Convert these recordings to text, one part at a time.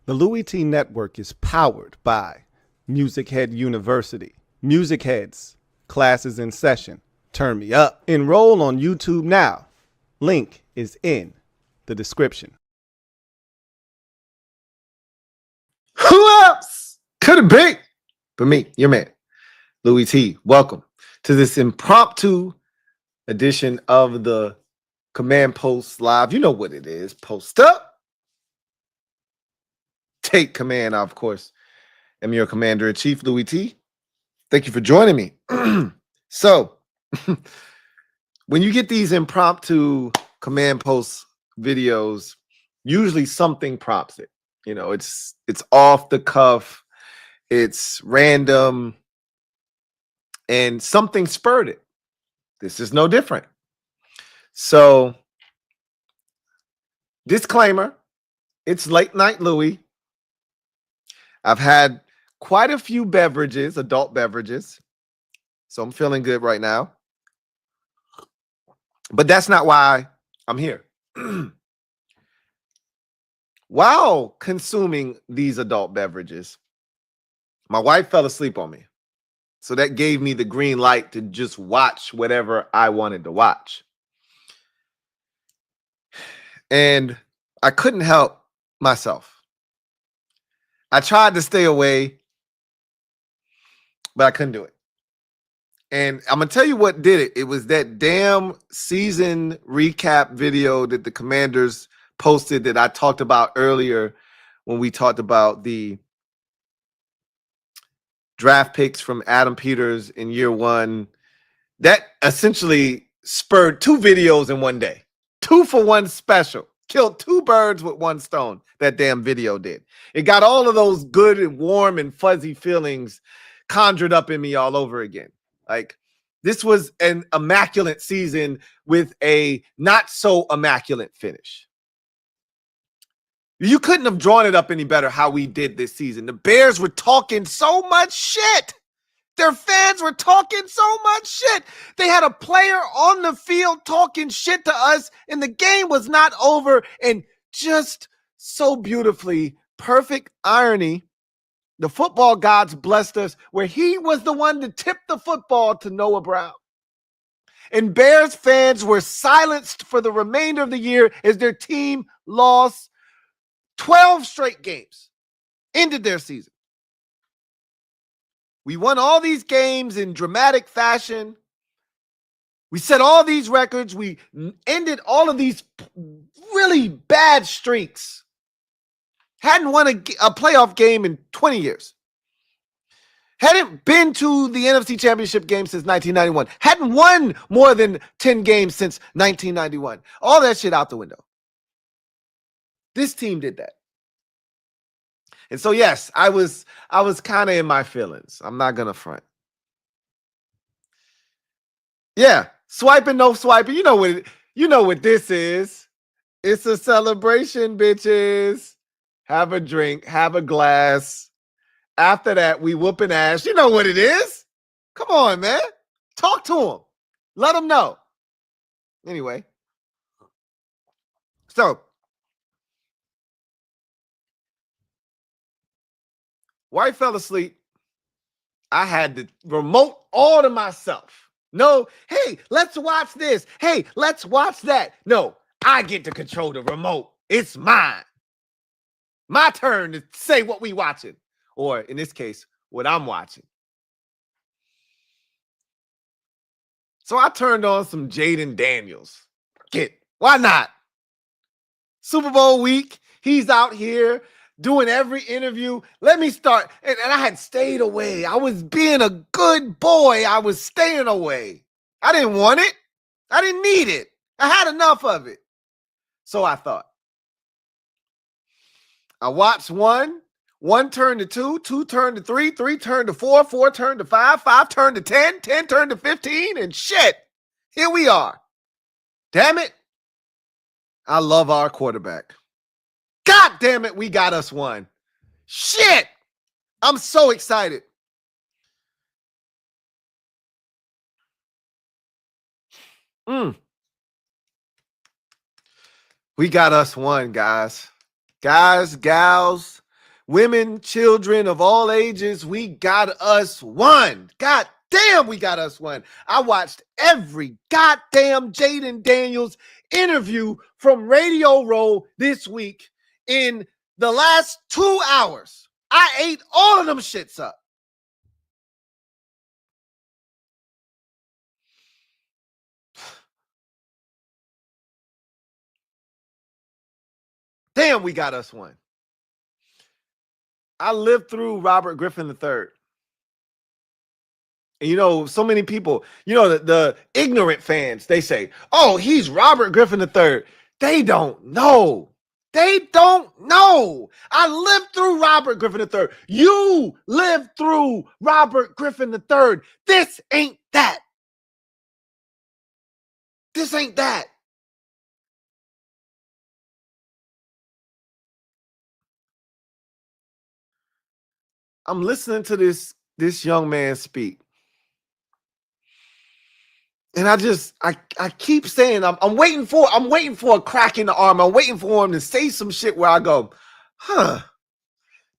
The Louie T Network is powered by MusicHead University. MusicHeads, classes in session. Turn me up. Enroll on YouTube now. Link is in the description. Who else could it be but me, your man, Louie T? Welcome to this impromptu edition of the Command Post Live. You know what it is. Post up. Take command. I, of course, am your Commander-in-Chief, Louie T. Thank you for joining me. So, when you get these impromptu Command Post videos, usually something prompts it. You know, it's off the cuff, it's random, and something spurred it. This is no different. So, disclaimer, it's late night Louie. I've had quite a few beverages, adult beverages, so I'm feeling good right now. But that's not why I'm here. While consuming these adult beverages, my wife fell asleep on me. So that gave me the green light to just watch whatever I wanted to watch. And I couldn't help myself. I tried to stay away, but I couldn't do it. And I'm going to tell you what did it. It was that damn season recap video that the Commanders posted that I talked about earlier when we talked about the draft picks from Adam Peters in year one. That essentially spurred two videos in one day. 2 for 1 special. Killed 2 birds with 1 stone. That damn video did. It got all of those good and warm and fuzzy feelings conjured up in me all over again. Like, this was an immaculate season with a not so immaculate finish. You couldn't have drawn it up any better how we did this season. The Bears were talking so much shit. Their fans were talking so much shit. They had a player on the field talking shit to us, and the game was not over. And just so beautifully, perfect irony, the football gods blessed us where he was the one to tip the football to Noah Brown. And Bears fans were silenced for the remainder of the year as their team lost 12 straight games, ended their season. We won all these games in dramatic fashion. We set all these records. We ended all of these really bad streaks. Hadn't won a playoff game in 20 years. Hadn't been to the NFC Championship game since 1991. Hadn't won more than 10 games since 1991. All that shit out the window. This team did that. And so, yes, I was kind of in my feelings. I'm not going to front. Yeah, swiping, no swiping. You know what this is. It's a celebration, bitches. Have a drink, have a glass. After that, we whooping ass. You know what it is. Come on, man. Talk to them. Let them know. Anyway. So, wife fell asleep. I had the remote all to myself. No, hey, let's watch this. Hey, let's watch that. No, I get to control the remote. It's mine. My turn to say what we watching. Or in this case, what I'm watching. So I turned on some Jayden Daniels. Why not? Super Bowl week. He's out here doing every interview. Let me start. And I had stayed away. I was being a good boy. I was staying away. I didn't want it. I didn't need it. I had enough of it. So I thought. I watched 1 turned to 2, 2 turned to 3, 3 turned to 4, 4 turned to 5, 5 turned to 10, 10 turned to 15, and shit, here we are. Damn it. I love our quarterback. God damn it, we got us one. Shit. I'm so excited. We got us one, guys. Guys, gals, women, children of all ages, we got us one. God damn, we got us one. I watched every goddamn Jayden Daniels interview from Radio Row this week in the last 2 hours. I ate all of them shits up. Damn, we got us one. I lived through Robert Griffin III. And, you know, so many people, you know, the ignorant fans, they say, oh, he's Robert Griffin III. They don't know. They don't know. I lived through Robert Griffin III. You lived through Robert Griffin III. This ain't that. This ain't that. I'm listening to this young man speak. And I keep saying I'm waiting for a crack in the arm. I'm waiting for him to say some shit where I go,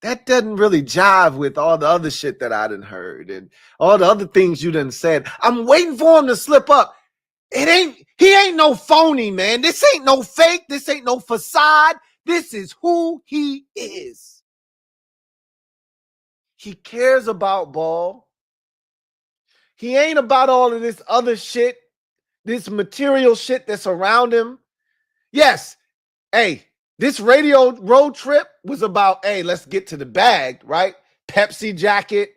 that doesn't really jive with all the other shit that I done heard and all the other things you done said. I'm waiting for him to slip up. He ain't no phony, man. This ain't no fake. This ain't no facade. This is who he is. He cares about ball. He ain't about all of this other shit, this material shit that's around him. Yes, hey, this radio road trip was about, hey, let's get to the bag, right? Pepsi jacket,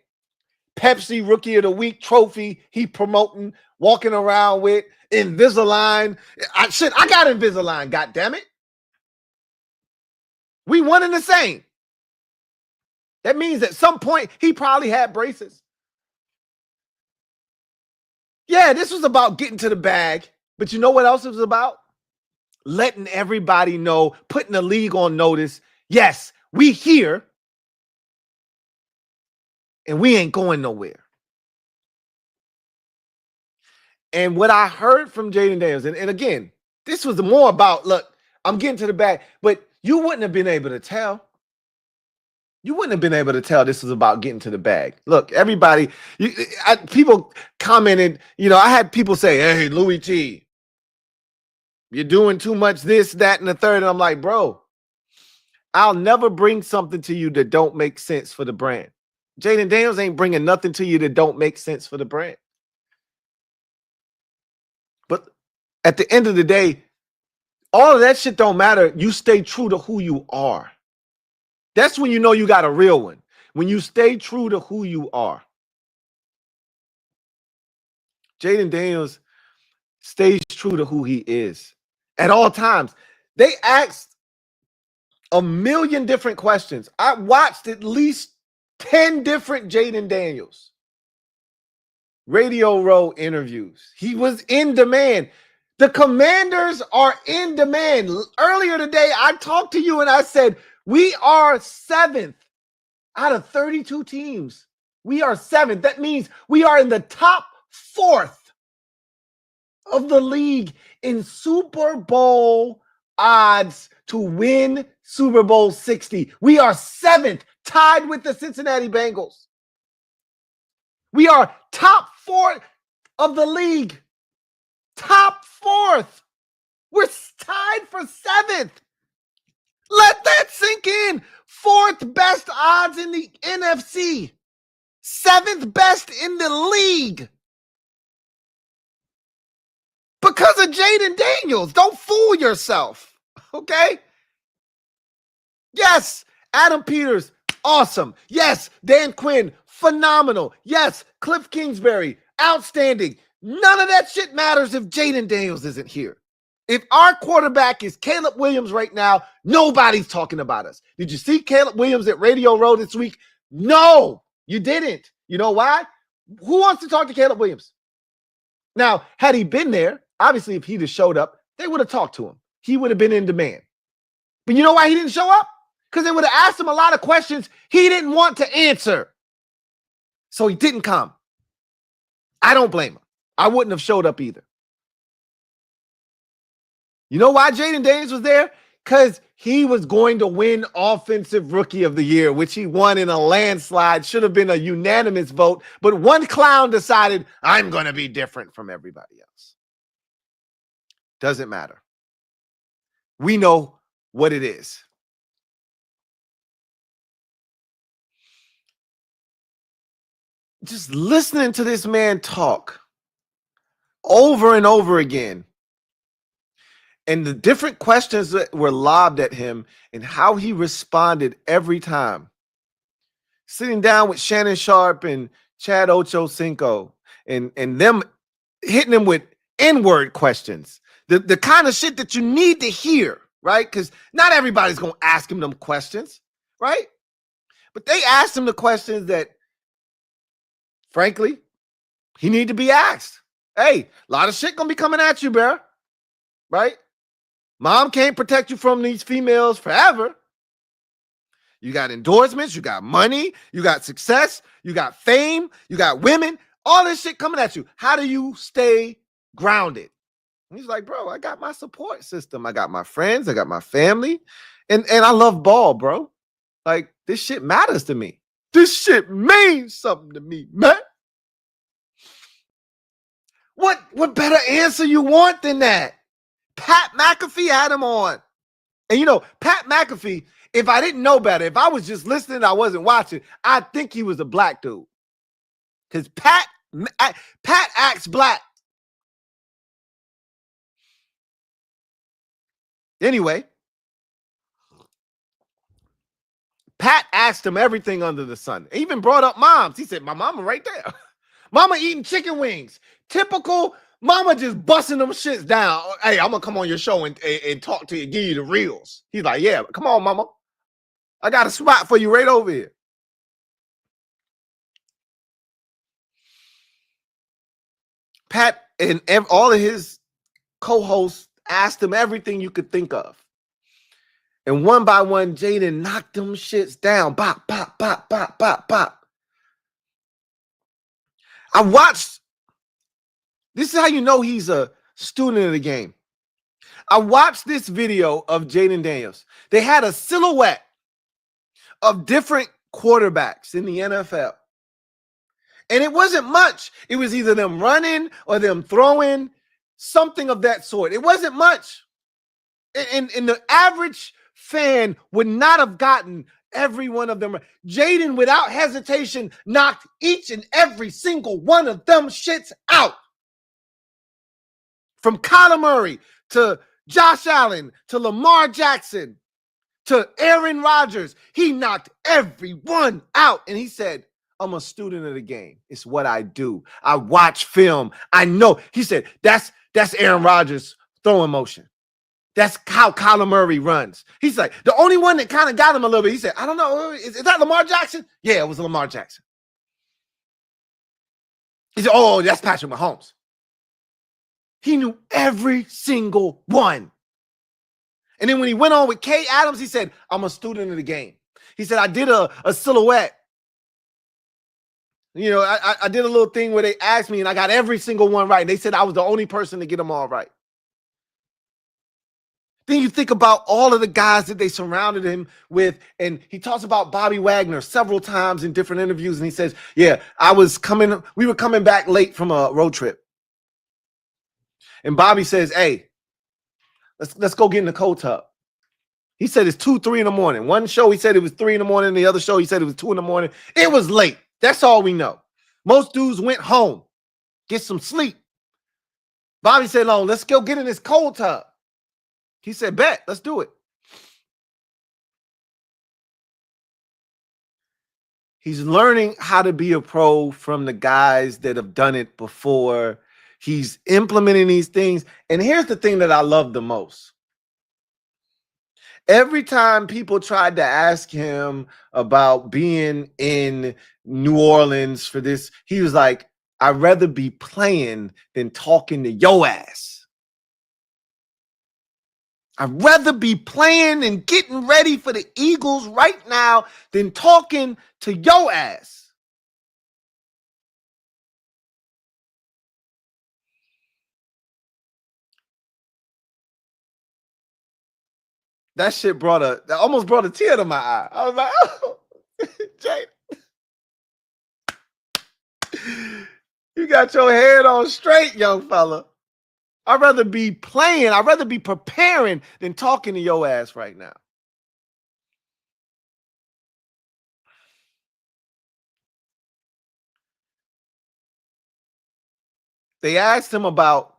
Pepsi Rookie of the Week trophy he promoting, walking around with, Invisalign. I got Invisalign, goddammit. We one and the same. That means at some point he probably had braces. Yeah, this was about getting to the bag, but you know what else it was about? Letting everybody know, putting the league on notice. Yes, we here, and we ain't going nowhere. And what I heard from Jayden Daniels, and again, this was more about, look, I'm getting to the bag, but you wouldn't have been able to tell. You wouldn't have been able to tell this was about getting to the bag. Look, everybody, people commented, you know, I had people say, hey, Louie T, you're doing too much this, that, and the third. And I'm like, bro, I'll never bring something to you that don't make sense for the brand. Jayden Daniels ain't bringing nothing to you that don't make sense for the brand. But at the end of the day, all of that shit don't matter. You stay true to who you are. That's when you know you got a real one. When you stay true to who you are. Jayden Daniels stays true to who he is at all times. They asked a million different questions. I watched at least 10 different Jayden Daniels Radio Row interviews. He was in demand. The Commanders are in demand. Earlier today, I talked to you and I said, we are 7th out of 32 teams. We are 7th. That means we are in the top 4th of the league in Super Bowl odds to win Super Bowl 60. We are 7th, tied with the Cincinnati Bengals. We are top 4th of the league. Top 4th. We're tied for 7th. Let that sink in. 4th best odds in the NFC. 7th best in the league. Because of Jayden Daniels. Don't fool yourself. Okay? Yes, Adam Peters, awesome. Yes, Dan Quinn, phenomenal. Yes, Cliff Kingsbury, outstanding. None of that shit matters if Jayden Daniels isn't here. If our quarterback is Caleb Williams right now, nobody's talking about us. Did you see Caleb Williams at Radio Row this week? No, you didn't. You know why? Who wants to talk to Caleb Williams? Now, had he been there, obviously if he'd have showed up, they would have talked to him. He would have been in demand. But you know why he didn't show up? Because they would have asked him a lot of questions he didn't want to answer. So he didn't come. I don't blame him. I wouldn't have showed up either. You know why Jayden Daniels was there? Because he was going to win Offensive Rookie of the Year, which he won in a landslide. Should have been a unanimous vote. But one clown decided, I'm going to be different from everybody else. Doesn't matter. We know what it is. Just listening to this man talk over and over again, and the different questions that were lobbed at him and how he responded every time. Sitting down with Shannon Sharp and Chad Ochocinco and them hitting him with N-word questions. The kind of shit that you need to hear, right? Because not everybody's going to ask him them questions, right? But they asked him the questions that, frankly, he need to be asked. Hey, a lot of shit going to be coming at you, bro, right? Mom can't protect you from these females forever. You got endorsements, you got money, you got success, you got fame, you got women, all this shit coming at you. How do you stay grounded? And he's like, bro, I got my support system. I got my friends, I got my family, and I love ball, bro. Like, this shit matters to me. This shit means something to me, man. What better answer you want than that? Pat McAfee had him on. And you know, Pat McAfee, if I didn't know better, if I was just listening, I wasn't watching, I'd think he was a black dude. Because Pat acts black. Anyway, Pat asked him everything under the sun. He even brought up moms. He said, my mama right there. Mama eating chicken wings. Typical mama just busting them shits down. Hey, I'm going to come on your show and talk to you, give you the reels. He's like, yeah, come on, mama. I got a spot for you right over here. Pat and all of his co-hosts asked him everything you could think of. And one by one, Jayden knocked them shits down. Bop, bop, bop, bop, bop, bop. I watched. This is how you know he's a student of the game. I watched this video of Jayden Daniels. They had a silhouette of different quarterbacks in the NFL. And it wasn't much. It was either them running or them throwing, something of that sort. It wasn't much. And the average fan would not have gotten every one of them. Jayden, without hesitation, knocked each and every single one of them shits out. From Kyler Murray to Josh Allen to Lamar Jackson to Aaron Rodgers, he knocked everyone out. And he said, I'm a student of the game. It's what I do. I watch film. I know. He said, that's Aaron Rodgers' throwing motion. That's how Kyler Murray runs. He's like, the only one that kind of got him a little bit, he said, I don't know, is that Lamar Jackson? Yeah, it was Lamar Jackson. He said, oh, that's Patrick Mahomes. He knew every single one. And then when he went on with Kay Adams, he said, I'm a student of the game. He said, I did a silhouette. You know, I did a little thing where they asked me and I got every single one right. And they said I was the only person to get them all right. Then you think about all of the guys that they surrounded him with. And he talks about Bobby Wagner several times in different interviews. And he says, yeah, we were coming back late from a road trip. And Bobby says, hey, let's go get in the cold tub. He said it's 2, 3 in the morning. One show, he said it was 3 in the morning. The other show, he said it was 2 in the morning. It was late. That's all we know. Most dudes went home, get some sleep. Bobby said, no, let's go get in this cold tub. He said, bet, let's do it. He's learning how to be a pro from the guys that have done it before. He's implementing these things. And here's the thing that I love the most. Every time people tried to ask him about being in New Orleans for this, he was like, I'd rather be playing than talking to your ass. I'd rather be playing and getting ready for the Eagles right now than talking to your ass. That shit that almost brought a tear to my eye. I was like, oh, Jayden, you got your head on straight, young fella. I'd rather be playing. I'd rather be preparing than talking to your ass right now. They asked him about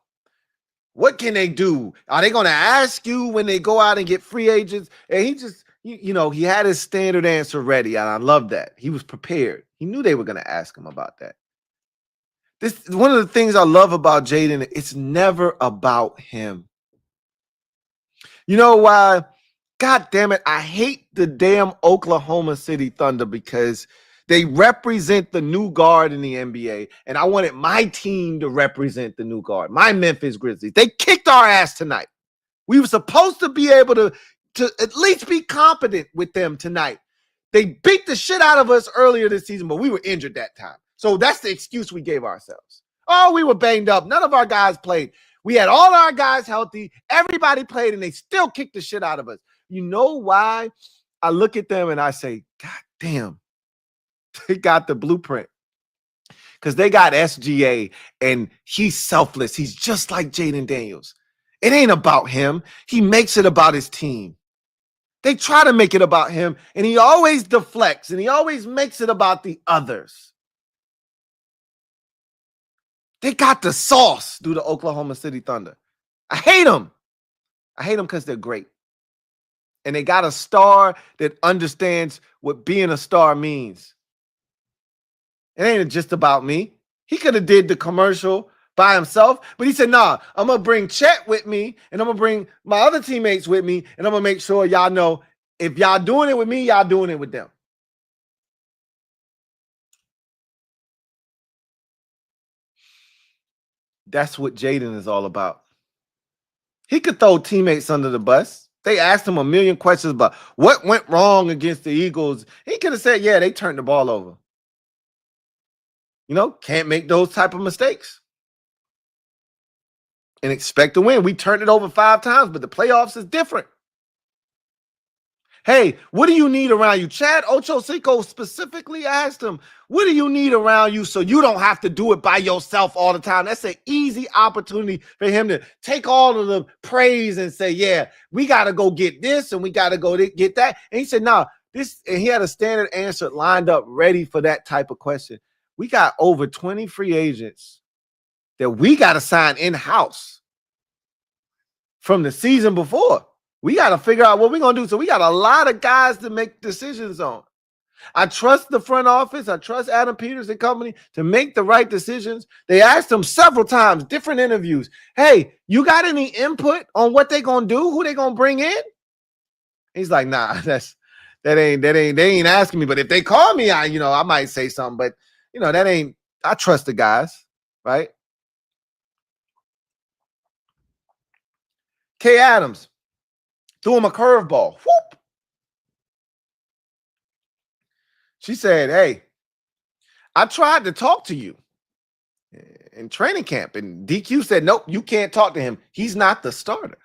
what can they do? Are they going to ask you when they go out and get free agents? And he just, he had his standard answer ready. And I love that. He was prepared. He knew they were going to ask him about that. This one of the things I love about Jayden. It's never about him. You know why? God damn it. I hate the damn Oklahoma City Thunder because they represent the new guard in the NBA. And I wanted my team to represent the new guard, my Memphis Grizzlies. They kicked our ass tonight. We were supposed to be able to at least be competent with them tonight. They beat the shit out of us earlier this season, but we were injured that time. So that's the excuse we gave ourselves. Oh, we were banged up. None of our guys played. We had all our guys healthy. Everybody played, and they still kicked the shit out of us. You know why? I look at them and I say, God damn, they got the blueprint. Because they got SGA, and he's selfless. He's just like Jayden Daniels. It ain't about him. He makes it about his team. They try to make it about him, and he always deflects, and he always makes it about the others. They got the sauce through the Oklahoma City Thunder. I hate them. I hate them because they're great. And they got a star that understands what being a star means. It ain't just about me. He could have did the commercial by himself, but he said, nah, I'm going to bring Chet with me, and I'm going to bring my other teammates with me, and I'm going to make sure y'all know if y'all doing it with me, y'all doing it with them. That's what Jayden is all about. He could throw teammates under the bus. They asked him a million questions about what went wrong against the Eagles. He could have said, yeah, they turned the ball over. Can't make those type of mistakes and expect to win. We turned it over 5 times, but the playoffs is different. Hey, what do you need around you? Chad Ochocinco specifically asked him, what do you need around you so you don't have to do it by yourself all the time? That's an easy opportunity for him to take all of the praise and say, yeah, we got to go get this and we got to go get that. And he said, no, this, and he had a standard answer lined up ready for that type of question. We got over 20 free agents that we got to sign in-house from the season before. We got to figure out what we're going to do. So we got a lot of guys to make decisions on. I trust the front office. I trust Adam Peters and company to make the right decisions. They asked him several times, different interviews, hey, you got any input on what they going to do, who they going to bring in? He's like, nah, they ain't asking me. But if they call me, I might say something. But, that ain't, I trust the guys, right? Kay Adams threw him a curveball. Whoop. She said, hey, I tried to talk to you in training camp. And DQ said, nope, you can't talk to him. He's not the starter.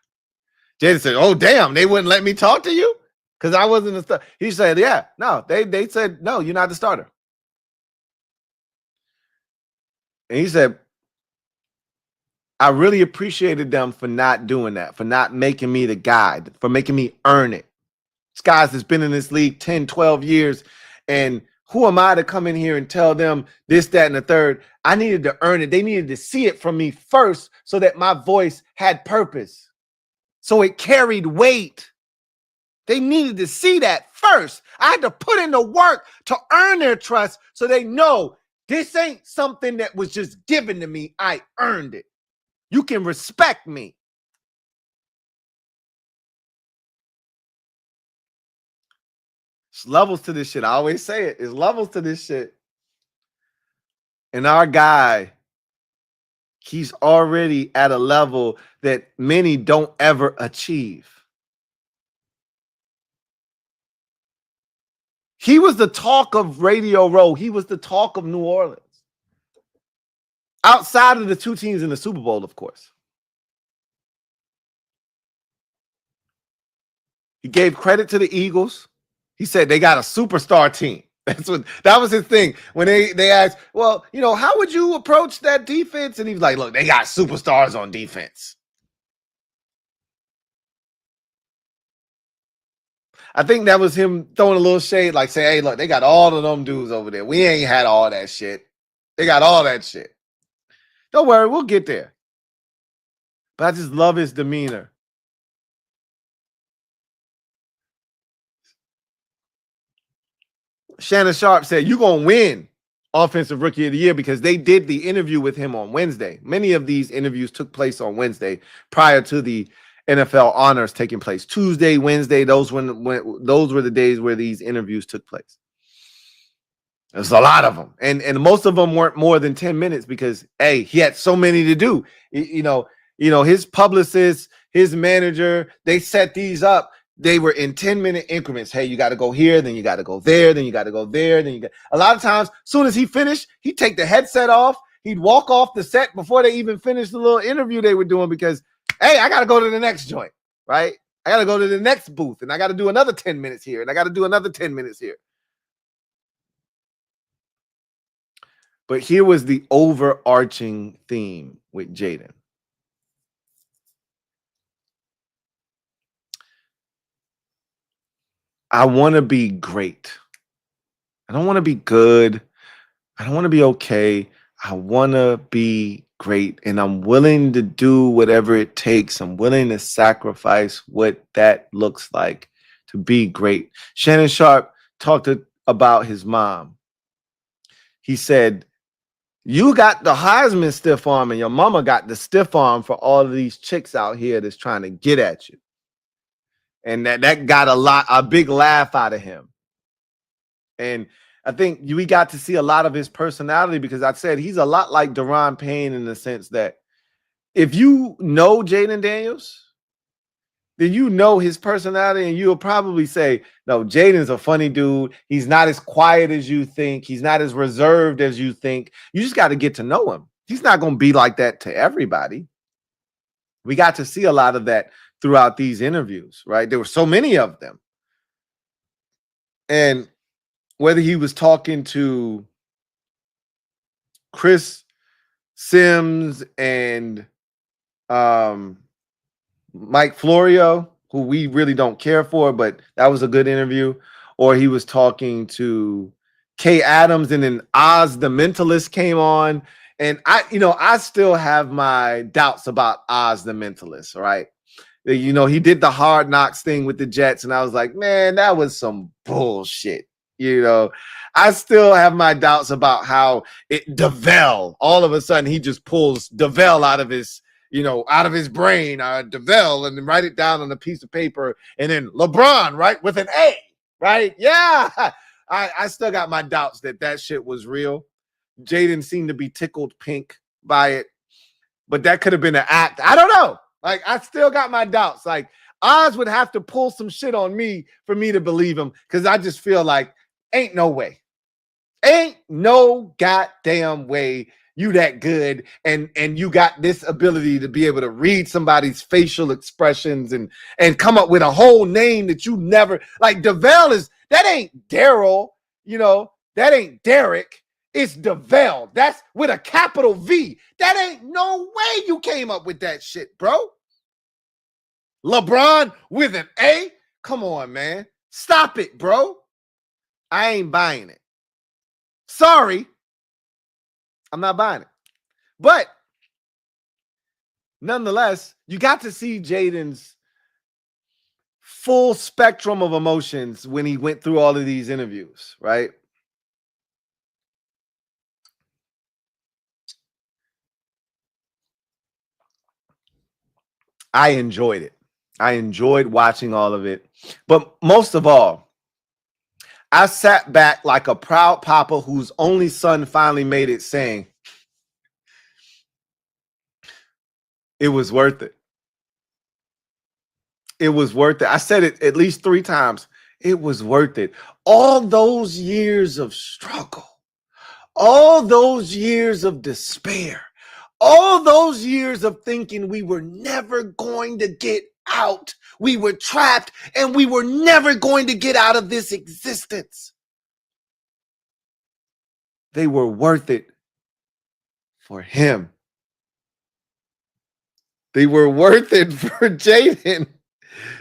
Jayden said, oh, damn, they wouldn't let me talk to you? Because I wasn't the starter. He said, yeah, no, they said, no, you're not the starter. And he said, I really appreciated them for not doing that, for not making me the guy, for making me earn it. This guy's that's been in this league 10, 12 years, and who am I to come in here and tell them this, that, and the third? I needed to earn it. They needed to see it from me first so that my voice had purpose, so it carried weight. They needed to see that first. I had to put in the work to earn their trust so they know this ain't something that was just given to me. I earned it. You can respect me. It's levels to this shit. I always say it. It's levels to this shit. And our guy, he's already at a level that many don't ever achieve. He was the talk of Radio Row. He was the talk of New Orleans. Outside of the 2 teams in the Super Bowl, of course. He gave credit to the Eagles. He said they got a superstar team. That was his thing. When they asked, well, how would you approach that defense? And he was like, look, they got superstars on defense. I think that was him throwing a little shade, like saying, hey, look, they got all of them dudes over there. We ain't had all that shit. They got all that shit. Don't worry, we'll get there. But I just love his demeanor. Shannon Sharp said, you're going to win Offensive Rookie of the Year because they did the interview with him on Wednesday. Many of these interviews took place on Wednesday prior to the NFL honors taking place. Tuesday, Wednesday, those were the days where these interviews took place. There's a lot of them. And most of them weren't more than 10 minutes because, hey, he had so many to do. His publicist, his manager, they set these up. They were in 10-minute increments. Hey, you got to go here, then you got to go there, then you got to go there, then you got. A lot of times, as soon as he finished, he'd take the headset off. He'd walk off the set before they even finished the little interview they were doing because, hey, I got to go to the next joint, right? I got to go to the next booth, and I got to do another 10 minutes here, and I got to do another 10 minutes here. But here was the overarching theme with Jayden. I want to be great. I don't want to be good. I don't want to be okay. I want to be great. And I'm willing to do whatever it takes. I'm willing to sacrifice what that looks like to be great. Shannon Sharp talked about his mom. He said, you got the Heisman stiff arm and your mama got the stiff arm for all of these chicks out here that's trying to get at you. And that got a big laugh out of him. And I think we got to see a lot of his personality because I said he's a lot like Daron Payne in the sense that if you know Jayden Daniels, then you know his personality and you'll probably say, no, Jayden's a funny dude. He's not as quiet as you think. He's not as reserved as you think. You just got to get to know him. He's not going to be like that to everybody. We got to see a lot of that throughout these interviews, right? There were so many of them. And whether he was talking to Chris Sims and Mike Florio, who we really don't care for, but that was a good interview, or he was talking to Kay Adams and then Oz the Mentalist came on. And I still have my doubts about Oz the Mentalist, right? He did the Hard Knocks thing with the Jets, and I was like, man, that was some bullshit. I still have my doubts about how DeVell, all of a sudden, he just pulls DeVell out of his brain, DeVell, and then write it down on a piece of paper, and then LeBron, right, with an A, right? Yeah, I still got my doubts that shit was real. Jayden seemed to be tickled pink by it, but that could have been an act. I don't know. Like, I still got my doubts. Like, Oz would have to pull some shit on me for me to believe him because I just feel like ain't no way. Ain't no goddamn way you that good and you got this ability to be able to read somebody's facial expressions and come up with a whole name that you never like. DeVell that ain't Daryl, that ain't Derek. It's DeVell. That's with a capital V. That ain't no way you came up with that shit, bro. LeBron with an A? Come on, man. Stop it, bro. I ain't buying it. Sorry. I'm not buying it. But nonetheless, you got to see Jayden's full spectrum of emotions when he went through all of these interviews, right? I enjoyed it. I enjoyed watching all of it. But most of all, I sat back like a proud papa whose only son finally made it, saying, it was worth it. It was worth it. I said it at least 3 times. It was worth it. All those years of struggle, all those years of despair, All those years of thinking we were never going to get out, we were trapped, and we were never going to get out of this existence. They were worth it for him. They were worth it for Jayden.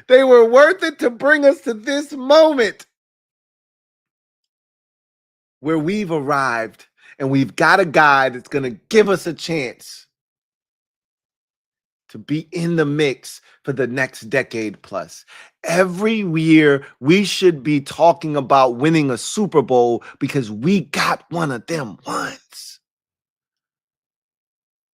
They were worth it to bring us to this moment where we've arrived and we've got a guy that's going to give us a chance to be in the mix for the next decade plus. Every year, we should be talking about winning a Super Bowl because we got one of them ones.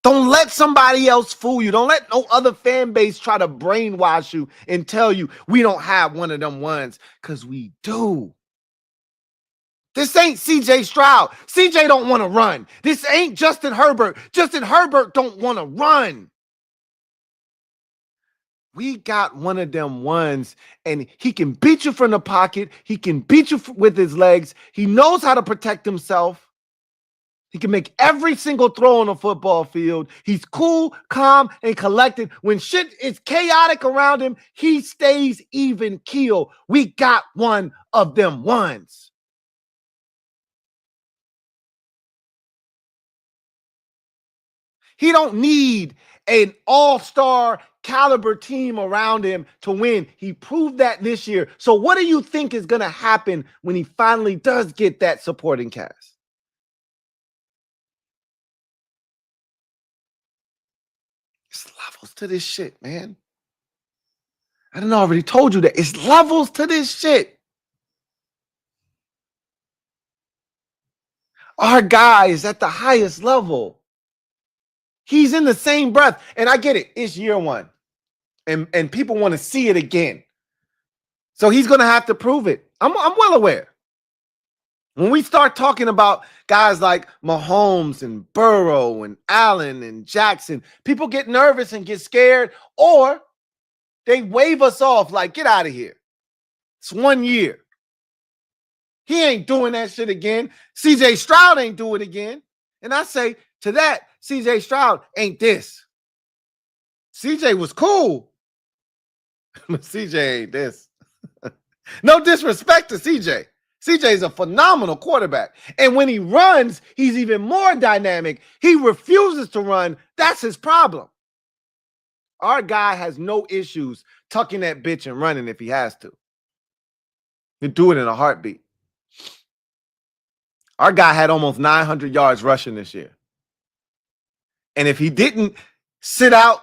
Don't let somebody else fool you. Don't let no other fan base try to brainwash you and tell you we don't have one of them ones, because we do. This ain't CJ Stroud. CJ don't want to run. This ain't Justin Herbert. Justin Herbert don't want to run. We got one of them ones, and he can beat you from the pocket. He can beat you with his legs. He knows how to protect himself. He can make every single throw on the football field. He's cool, calm, and collected. When shit is chaotic around him, he stays even keel. We got one of them ones. He don't need an all-star caliber team around him to win. He proved that this year. So what do you think is going to happen when he finally does get that supporting cast? It's levels to this shit, man. I done already told you that. It's levels to this shit. Our guy is at the highest level. He's in the same breath. And I get it. It's year one. And people want to see it again. So he's going to have to prove it. I'm well aware. When we start talking about guys like Mahomes and Burrow and Allen and Jackson, people get nervous and get scared, or they wave us off like, get out of here. It's 1 year. He ain't doing that shit again. CJ Stroud ain't do it again. And I say to that, CJ Stroud ain't this. CJ was cool, but CJ ain't this. No disrespect to CJ. CJ is a phenomenal quarterback. And when he runs, he's even more dynamic. He refuses to run. That's his problem. Our guy has no issues tucking that bitch and running if he has to. He'll do it in a heartbeat. Our guy had almost 900 yards rushing this year. And if he didn't sit out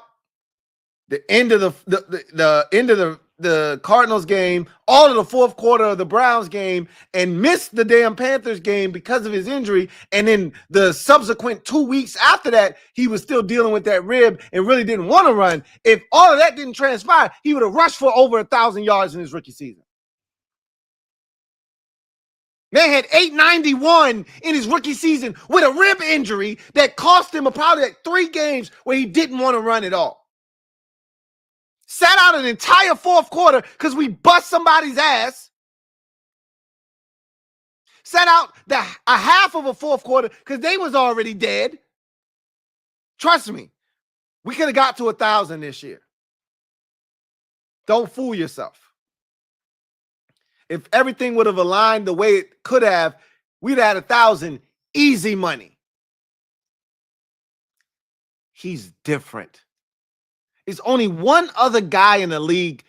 the end of the end of the Cardinals game, all of the fourth quarter of the Browns game, and missed the damn Panthers game because of his injury, and then the subsequent 2 weeks after that, he was still dealing with that rib and really didn't want to run. If all of that didn't transpire, he would have rushed for over 1,000 yards in his rookie season. Man had 891 in his rookie season with a rib injury that cost him probably like 3 games where he didn't want to run at all. Sat out an entire fourth quarter because we bust somebody's ass. Sat out a half of a fourth quarter because they was already dead. Trust me, we could have got to 1,000 this year. Don't fool yourself. If everything would have aligned the way it could have, we'd have had 1,000 easy money. He's different. There's only one other guy in the league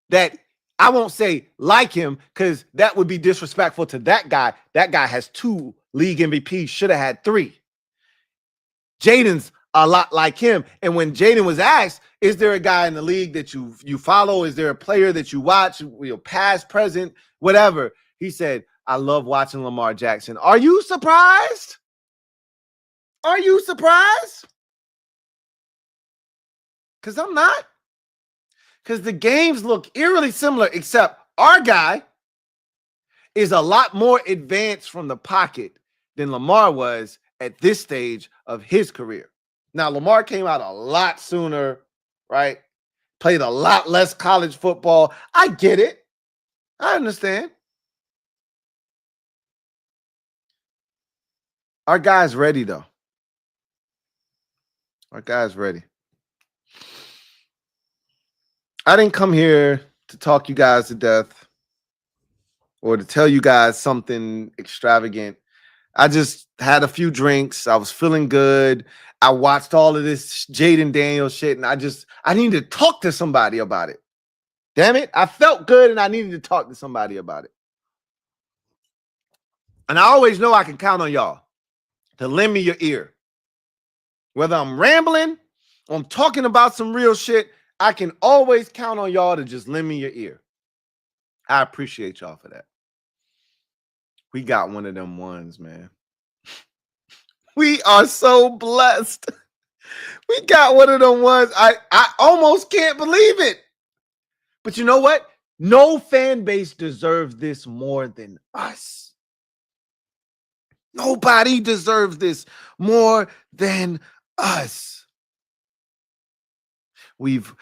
that I won't say like him, because that would be disrespectful to that guy. That guy has 2 league MVPs, should have had 3. Jayden's a lot like him. And when Jayden was asked, is there a guy in the league that you follow? Is there a player that you watch, past, present, whatever? He said, I love watching Lamar Jackson. Are you surprised? Are you surprised? Because I'm not. Because the games look eerily similar, except our guy is a lot more advanced from the pocket than Lamar was at this stage of his career. Now, Lamar came out a lot sooner, right? Played a lot less college football. I get it. I understand. Our guy's ready, though. Our guy's ready. I didn't come here to talk you guys to death or to tell you guys something extravagant. I just had a few drinks. I was feeling good. I watched all of this Jayden Daniels shit, and I needed to talk to somebody about it. Damn it. I felt good, and I needed to talk to somebody about it. And I always know I can count on y'all to lend me your ear. Whether I'm rambling or I'm talking about some real shit, I can always count on y'all to just lend me your ear. I appreciate y'all for that. We got one of them ones, man. We are so blessed. We got one of them ones. I almost can't believe it. But you know what? No fan base deserves this more than us. Nobody deserves this more than us. We've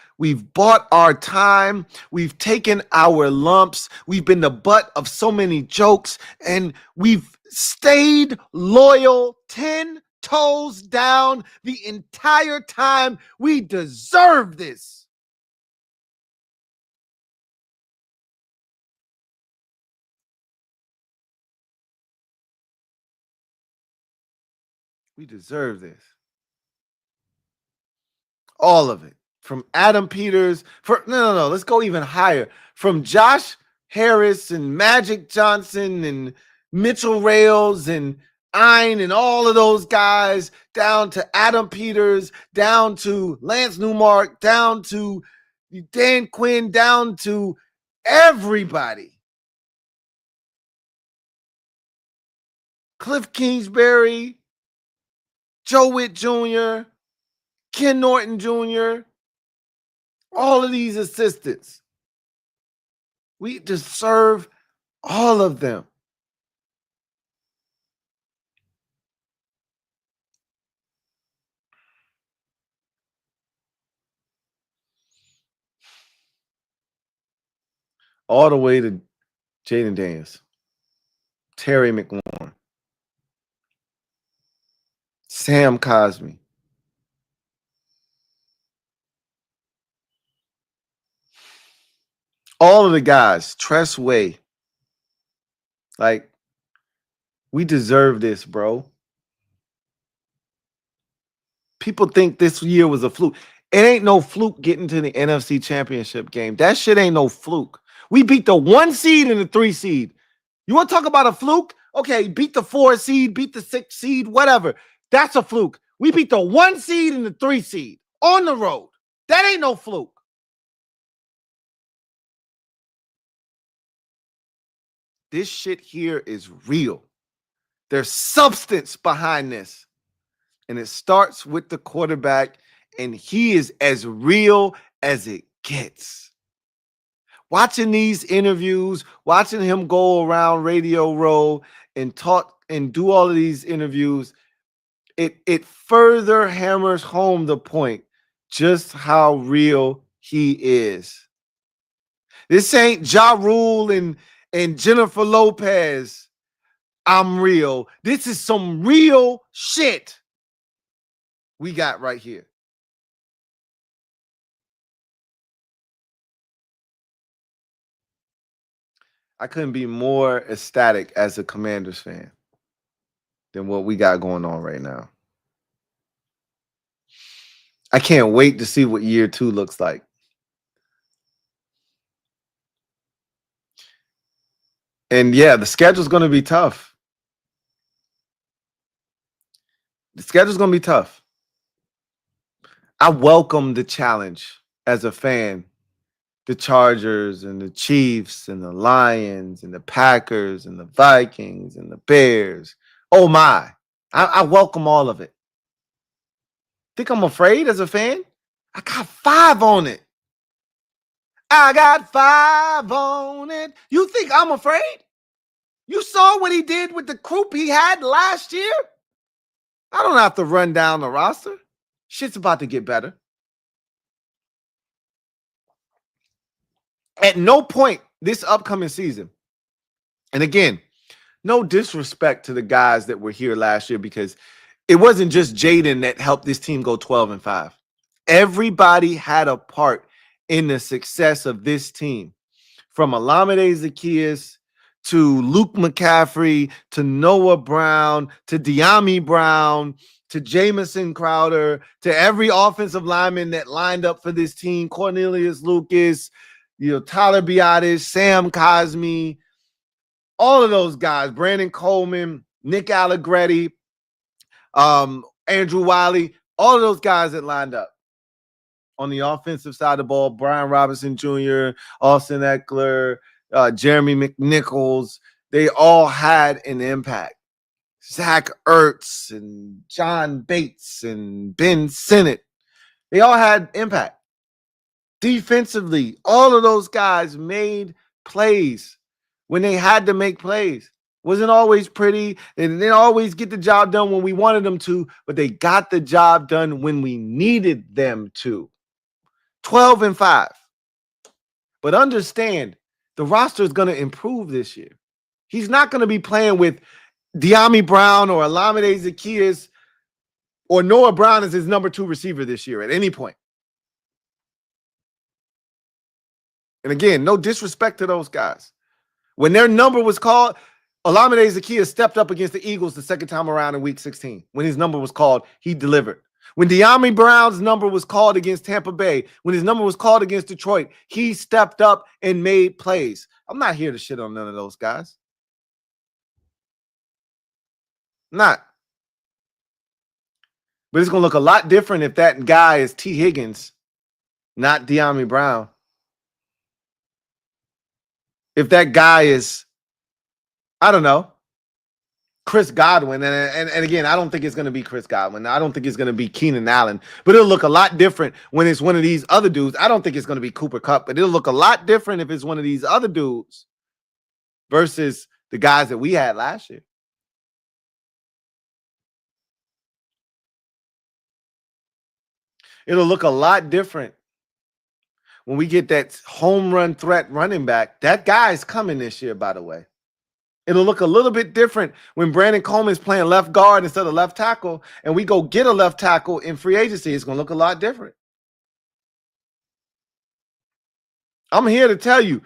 bought our time. We've taken our lumps. We've been the butt of so many jokes, and we've stayed loyal 10 toes down the entire time. We deserve this. We deserve this. All of it. From Adam Peters, no, let's go even higher. From Josh Harris and Magic Johnson and Mitchell Rails and Ein and all of those guys, down to Adam Peters, down to Lance Newmark, down to Dan Quinn, down to everybody. Cliff Kingsbury, Joe Witt Jr., Ken Norton Jr., all of these assistants. We deserve all of them. All the way to Jayden Daniels, Terry McLaurin, Sam Cosmi. All of the guys, Tress Way. Like, we deserve this, bro. People think this year was a fluke. It ain't no fluke getting to the NFC Championship game. That shit ain't no fluke. We beat the 1 seed and the 3 seed. You want to talk about a fluke? Okay, beat the 4 seed, beat the 6 seed, whatever. That's a fluke. We beat the 1 seed and the 3 seed on the road. That ain't no fluke. This shit here is real. There's substance behind this. And it starts with the quarterback, and he is as real as it gets. Watching these interviews, watching him go around Radio Row and talk and do all of these interviews, it further hammers home the point just how real he is. This ain't Ja Rule and Jennifer Lopez. I'm real. This is some real shit we got right here. I couldn't be more ecstatic as a Commanders fan than what we got going on right now. I can't wait to see what year 2 looks like. And yeah, the schedule's going to be tough. The schedule's going to be tough. I welcome the challenge as a fan. The Chargers and the Chiefs and the Lions and the Packers and the Vikings and the Bears. Oh my, I welcome all of it. Think I'm afraid as a fan? I got 5 on it. I got 5 on it. You think I'm afraid? You saw what he did with the group he had last year? I don't have to run down the roster. Shit's about to get better. At no point this upcoming season, and again, no disrespect to the guys that were here last year, because it wasn't just Jayden that helped this team go 12-5. Everybody had a part in the success of this team, from Olamide Zaccheaus to Luke McCaffrey to Noah Brown to De'Ami Brown to Jamison Crowder to every offensive lineman that lined up for this team, Cornelius Lucas, Tyler Biadasz, Sam Cosmi, all of those guys, Brandon Coleman, Nick Allegretti, Andrew Wiley, all of those guys that lined up. On the offensive side of the ball, Brian Robinson Jr., Austin Eckler, Jeremy McNichols, they all had an impact. Zach Ertz and John Bates and Ben Sinnott, they all had impact. Defensively, all of those guys made plays when they had to make plays. Wasn't always pretty. They didn't always get the job done when we wanted them to, but they got the job done when we needed them to. 12-5. But understand, the roster is going to improve this year. He's not going to be playing with De'Ami Brown or Olamide Zaccheaus or Noah Brown as his number 2 receiver this year at any point. And again, no disrespect to those guys. When their number was called, Olamide Zaccheaus stepped up against the Eagles the second time around in week 16. When his number was called, he delivered. When De'Ami Brown's number was called against Tampa Bay, when his number was called against Detroit, he stepped up and made plays. I'm not here to shit on none of those guys. Not. But it's going to look a lot different if that guy is T. Higgins, not De'Ami Brown. If that guy is, I don't know, Chris Godwin, and again, I don't think it's going to be Chris Godwin. I don't think it's going to be Keenan Allen, but it'll look a lot different when it's one of these other dudes. I don't think it's going to be Cooper Kupp, but it'll look a lot different if it's one of these other dudes versus the guys that we had last year. It'll look a lot different when we get that home run threat running back. That guy's coming this year, by the way. It'll look a little bit different when Brandon Coleman's playing left guard instead of left tackle, and we go get a left tackle in free agency. It's going to look a lot different. I'm here to tell you,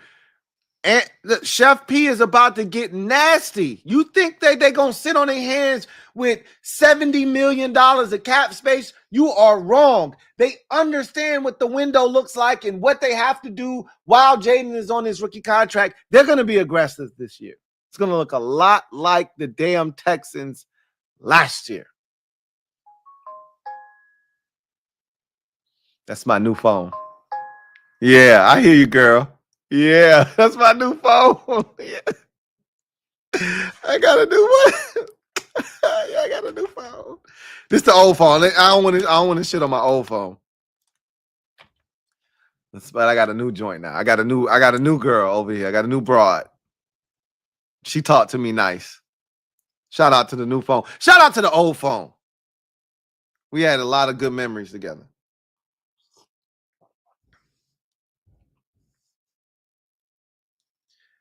and Chef P is about to get nasty. You think that they're going to sit on their hands with $70 million of cap space? You are wrong. They understand what the window looks like and what they have to do while Jayden is on his rookie contract. They're going to be aggressive this year. It's going to look a lot like the damn Texans last year. That's my new phone. Yeah, I hear you, girl. Yeah, that's my new phone. Yeah. I got a new one. Yeah, I got a new phone. This is the old phone. I don't want to shit on my old phone. But I got a new joint now. I got a new girl over here. I got a new broad. She talked to me nice. Shout out to the new phone. Shout out to the old phone. We had a lot of good memories together.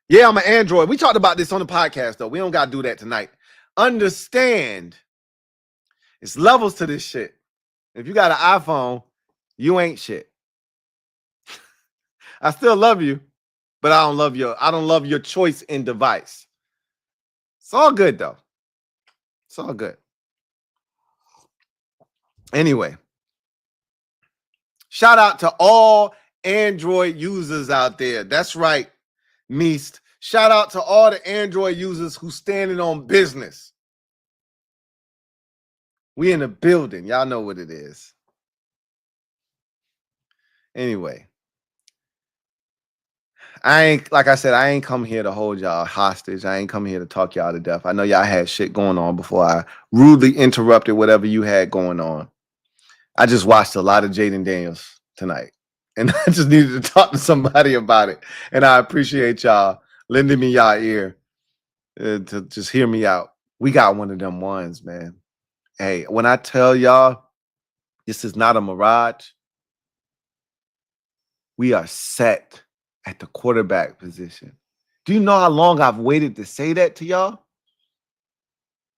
Yeah, I'm an Android. We talked about this on the podcast, though. We don't got to do that tonight. Understand, it's levels to this shit. If you got an iPhone, you ain't shit. I still love you, but I don't love your choice in device. It's all good, though. It's all good. Anyway, shout out to all Android users out there. That's right, Meest. Shout out to all the Android users who standing on business. We in the building. Y'all know what it is. Anyway, like I said, I ain't come here to hold y'all hostage. I ain't come here to talk y'all to death. I know y'all had shit going on before I rudely interrupted whatever you had going on. I just watched a lot of Jayden Daniels tonight, and I just needed to talk to somebody about it. And I appreciate y'all lending me y'all ear to just hear me out. We got one of them ones, man. Hey, when I tell y'all this is not a mirage, we are set at the quarterback position. Do you know how long I've waited to say that to y'all?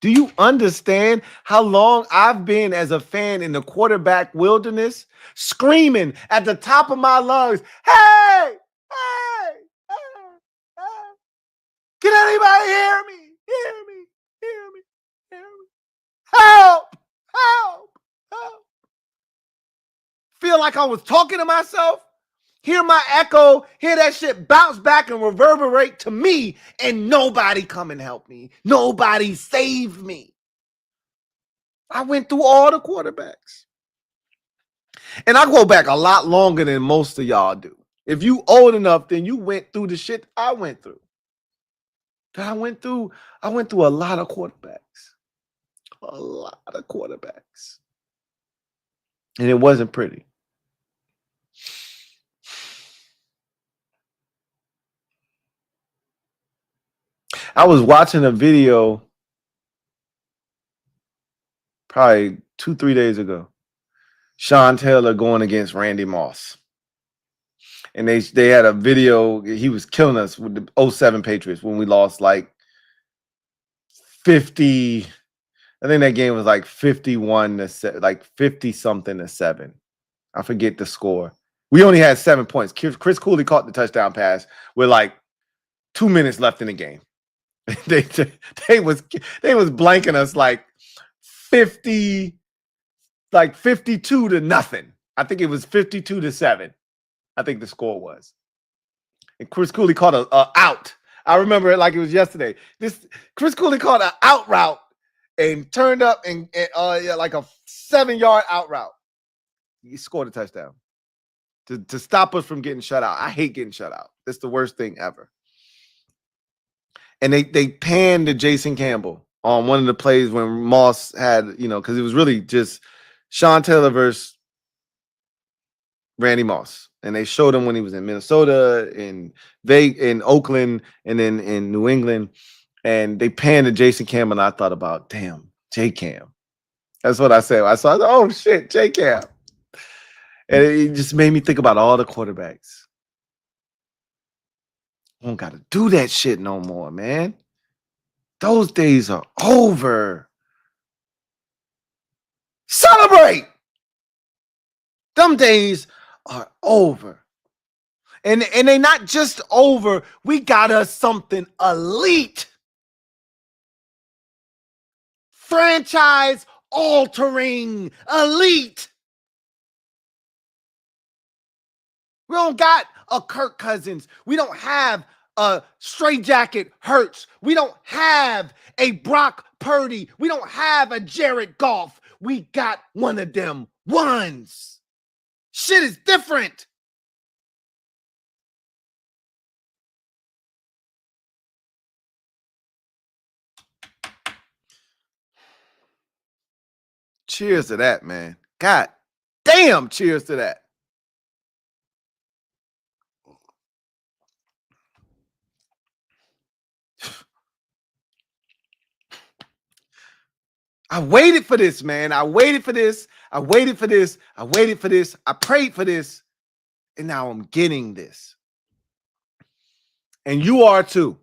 Do you understand how long I've been as a fan in the quarterback wilderness, screaming at the top of my lungs, hey, hey, hey, hey. Can anybody hear me? Hear me, hear me, hear me. Help, help, help. Feel like I was talking to myself. Hear my echo, hear that shit bounce back and reverberate to me, and nobody come and help me. Nobody save me. I went through all the quarterbacks. And I go back a lot longer than most of y'all do. If you old enough, then you went through the shit I went through. I went through a lot of quarterbacks. A lot of quarterbacks. And it wasn't pretty. I was watching a video probably 2-3 days ago. Sean Taylor going against Randy Moss. And they had a video. He was killing us with the 07 Patriots when we lost like 50. I think that game was like 51 to like 50 something to 7. I forget the score. We only had 7 points. Chris Cooley caught the touchdown pass with like 2 minutes left in the game. they was blanking us like 50, like 52 to nothing. I think it was 52 to 7. I think the score was. And Chris Cooley caught a out. I remember it like it was yesterday. Chris Cooley caught an out route and turned up and like a 7-yard out route. He scored a touchdown to stop us from getting shut out. I hate getting shut out. That's the worst thing ever. And they panned to Jason Campbell on one of the plays when Moss had, because it was really just Sean Taylor versus Randy Moss. And they showed him when he was in Minnesota, in Oakland, and then in New England. And they panned to Jason Campbell, and I thought about, damn, J-Cam. That's what I said. I saw, oh, shit, J-Cam. And it just made me think about all the quarterbacks. I don't got to do that shit no more, man. Those days are over. Celebrate! Them days are over. And they not just over. We got us something elite. Franchise altering elite. We don't got a Kirk Cousins. We don't have a Straight Jacket Hurts. We don't have a Brock Purdy. We don't have a Jared Goff. We got one of them ones. Shit is different. Cheers to that, man. God damn, cheers to that. I waited for this, man. I waited for this. I waited for this. I waited for this. I prayed for this. And now I'm getting this. And you are too.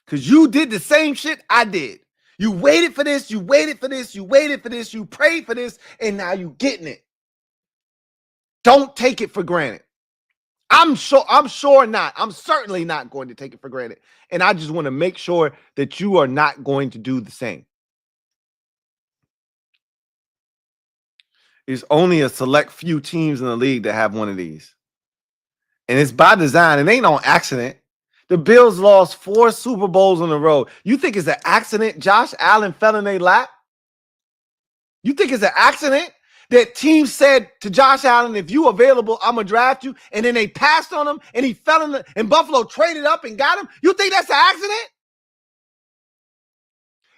Because you did the same shit I did. You waited for this. You waited for this. You waited for this. You prayed for this. And now you getting it. Don't take it for granted. I'm sure not. I'm certainly not going to take it for granted. And I just want to make sure that you are not going to do the same. There's only a select few teams in the league that have one of these. And it's by design. It ain't on accident. The Bills lost 4 Super Bowls in a row. You think it's an accident Josh Allen fell in their lap? You think it's an accident that team said to Josh Allen, if you available, I'm going to draft you. And then they passed on him and he fell and Buffalo traded up and got him. You think that's an accident?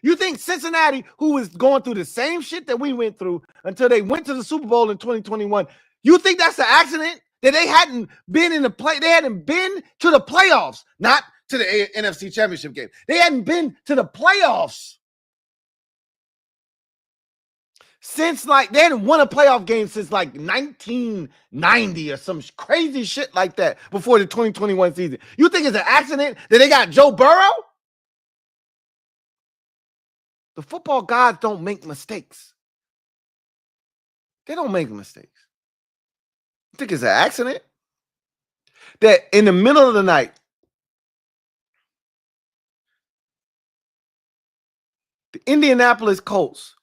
You think Cincinnati, who was going through the same shit that we went through until they went to the Super Bowl in 2021, you think that's an accident that they hadn't been in the play? They hadn't been to the playoffs, not to the NFC Championship game. They hadn't been to the playoffs since they hadn't won a playoff game since 1990 or some crazy shit like that before the 2021 season. You think it's an accident that they got Joe Burrow? The football gods don't make mistakes. They don't make mistakes. You think it's an accident? That in the middle of the night, the Indianapolis Colts,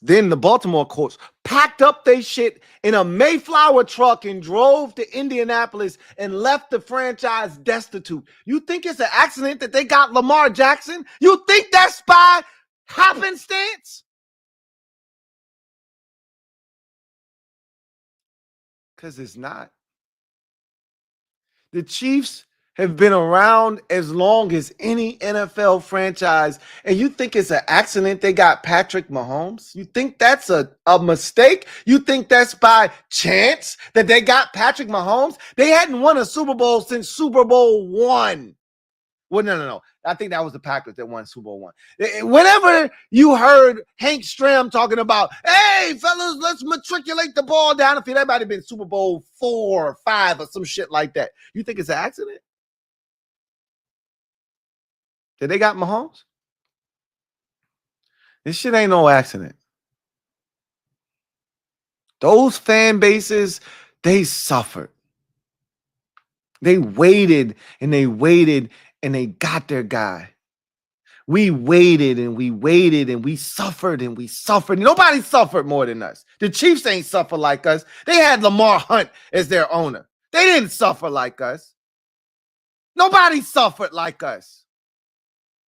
then the Baltimore Colts, packed up their shit in a Mayflower truck and drove to Indianapolis and left the franchise destitute. You think it's an accident that they got Lamar Jackson? You think that's by happenstance? Because it's not. The Chiefs have been around as long as any NFL franchise, and you think it's an accident they got Patrick Mahomes? You think that's a mistake? You think that's by chance that they got Patrick Mahomes? They hadn't won a Super Bowl since Super Bowl I. Well, no. I think that was the Packers that won Super Bowl I. Whenever you heard Hank Stram talking about, hey, fellas, let's matriculate the ball down the field, that might have been Super Bowl 4 or 5 or some shit like that. You think it's an accident? That they got Mahomes? This shit ain't no accident. Those fan bases, they suffered. They waited and they waited and they got their guy. We waited and we waited and we suffered and we suffered. Nobody suffered more than us. The Chiefs ain't suffer like us. They had Lamar Hunt as their owner. They didn't suffer like us. Nobody suffered like us.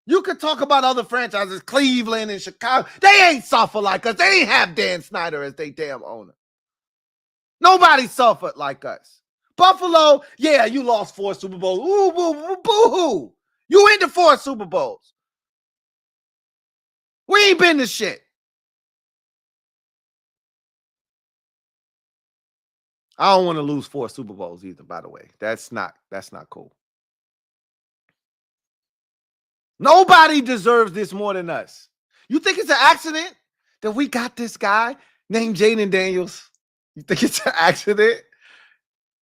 You could talk about other franchises, Cleveland and Chicago. They ain't suffer like us. They ain't have Dan Snyder as their damn owner. Nobody suffered like us. Buffalo, yeah, you lost 4 Super Bowls. Ooh, boo-hoo. You into 4 Super Bowls. We ain't been to shit. I don't want to lose 4 Super Bowls either, by the way. That's not cool. Nobody deserves this more than us. You think it's an accident that we got this guy named Jayden Daniels? You think it's an accident?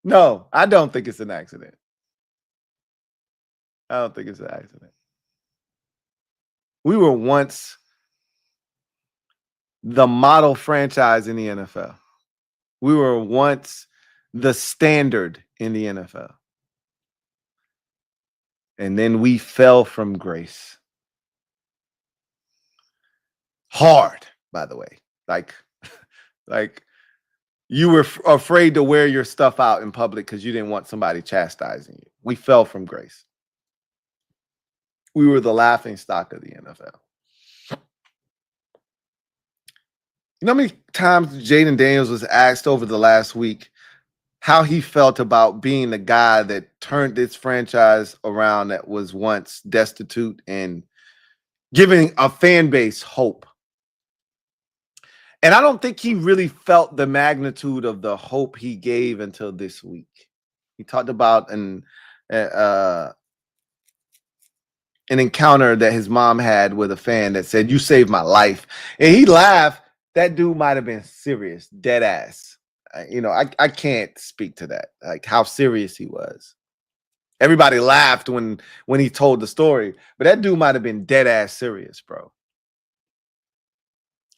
No, I don't think it's an accident. I don't think it's an accident. We were once the model franchise in the NFL. We were once the standard in the NFL. And then we fell from grace. Hard, by the way. Like you were afraid to wear your stuff out in public because you didn't want somebody chastising you. We fell from grace. We were the laughing stock of the NFL. You know how many times Jayden Daniels was asked over the last week how he felt about being the guy that turned this franchise around that was once destitute and giving a fan base hope. And I don't think he really felt the magnitude of the hope he gave until this week. He talked about an encounter that his mom had with a fan that said, "You saved my life." And he laughed. That dude might have been serious, dead ass. I can't speak to that, like how serious he was. Everybody laughed when he told the story, but that dude might have been dead ass serious, bro.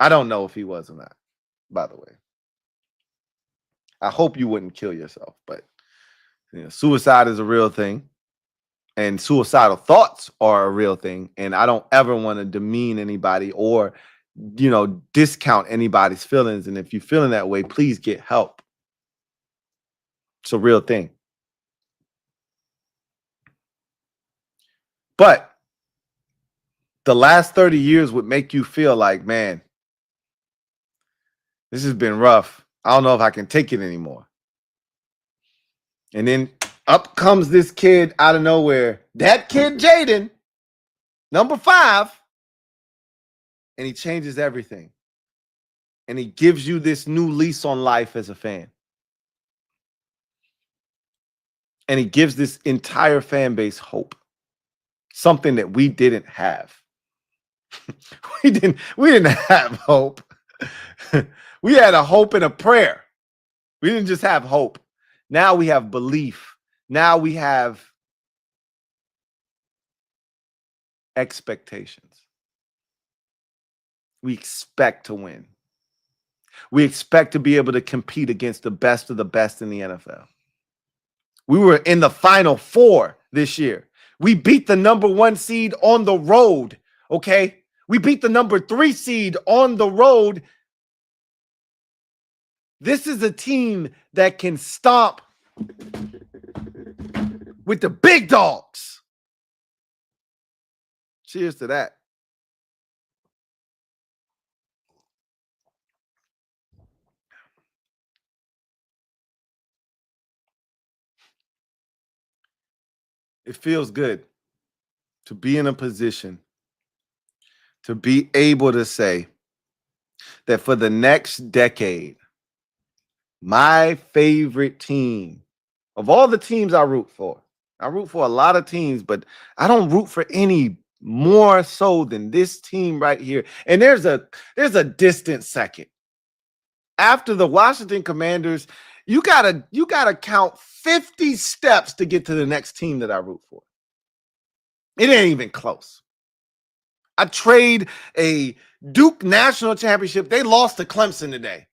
I don't know if he was or not, by the way. I hope you wouldn't kill yourself, but suicide is a real thing. And suicidal thoughts are a real thing. And I don't ever want to demean anybody or discount anybody's feelings. And if you're feeling that way, please get help. It's a real thing. But the last 30 years would make you feel like, man, this has been rough. I don't know if I can take it anymore. And then up comes this kid out of nowhere. That kid, Jayden, number 5. And he changes everything. And he gives you this new lease on life as a fan. And he gives this entire fan base hope. Something that we didn't have. we didn't have hope. We had a hope and a prayer. We didn't just have hope. Now we have belief. Now we have expectations. We expect to win. We expect to be able to compete against the best of the best in the NFL. We were in the Final Four this year. We beat the number 1 seed on the road, okay? We beat the number 3 seed on the road. This is a team that can stomp with the big dogs. Cheers to that. It feels good to be in a position to be able to say that for the next decade, my favorite team of all the teams I root for a lot of teams, but I don't root for any more so than this team right here. And there's a distant second. After the Washington Commanders, you gotta count 50 steps to get to the next team that I root for. It ain't even close. I trade a Duke national championship. They lost to Clemson today.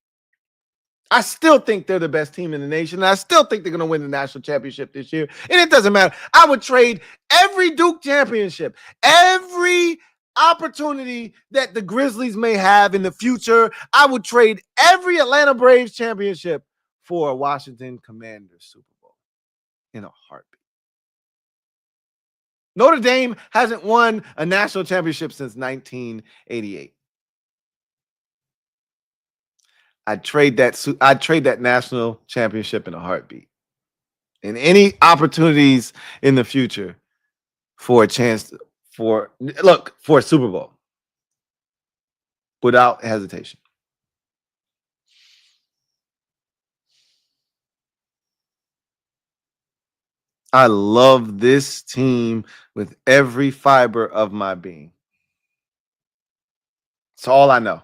I still think they're the best team in the nation. And I still think they're going to win the national championship this year. And it doesn't matter. I would trade every Duke championship, every opportunity that the Grizzlies may have in the future. I would trade every Atlanta Braves championship for a Washington Commanders Super Bowl in a heartbeat. Notre Dame hasn't won a national championship since 1988. I'd trade that national championship in a heartbeat. And any opportunities in the future for a chance for a Super Bowl without hesitation. I love this team with every fiber of my being. It's all I know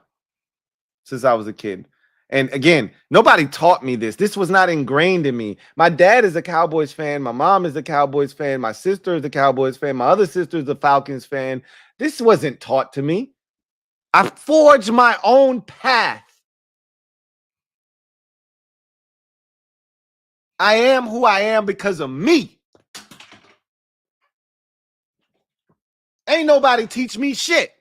since I was a kid. And again, nobody taught me this. This was not ingrained in me. My dad is a Cowboys fan. My mom is a Cowboys fan. My sister is a Cowboys fan. My other sister is a Falcons fan. This wasn't taught to me. I forged my own path. I am who I am because of me. Ain't nobody teach me shit.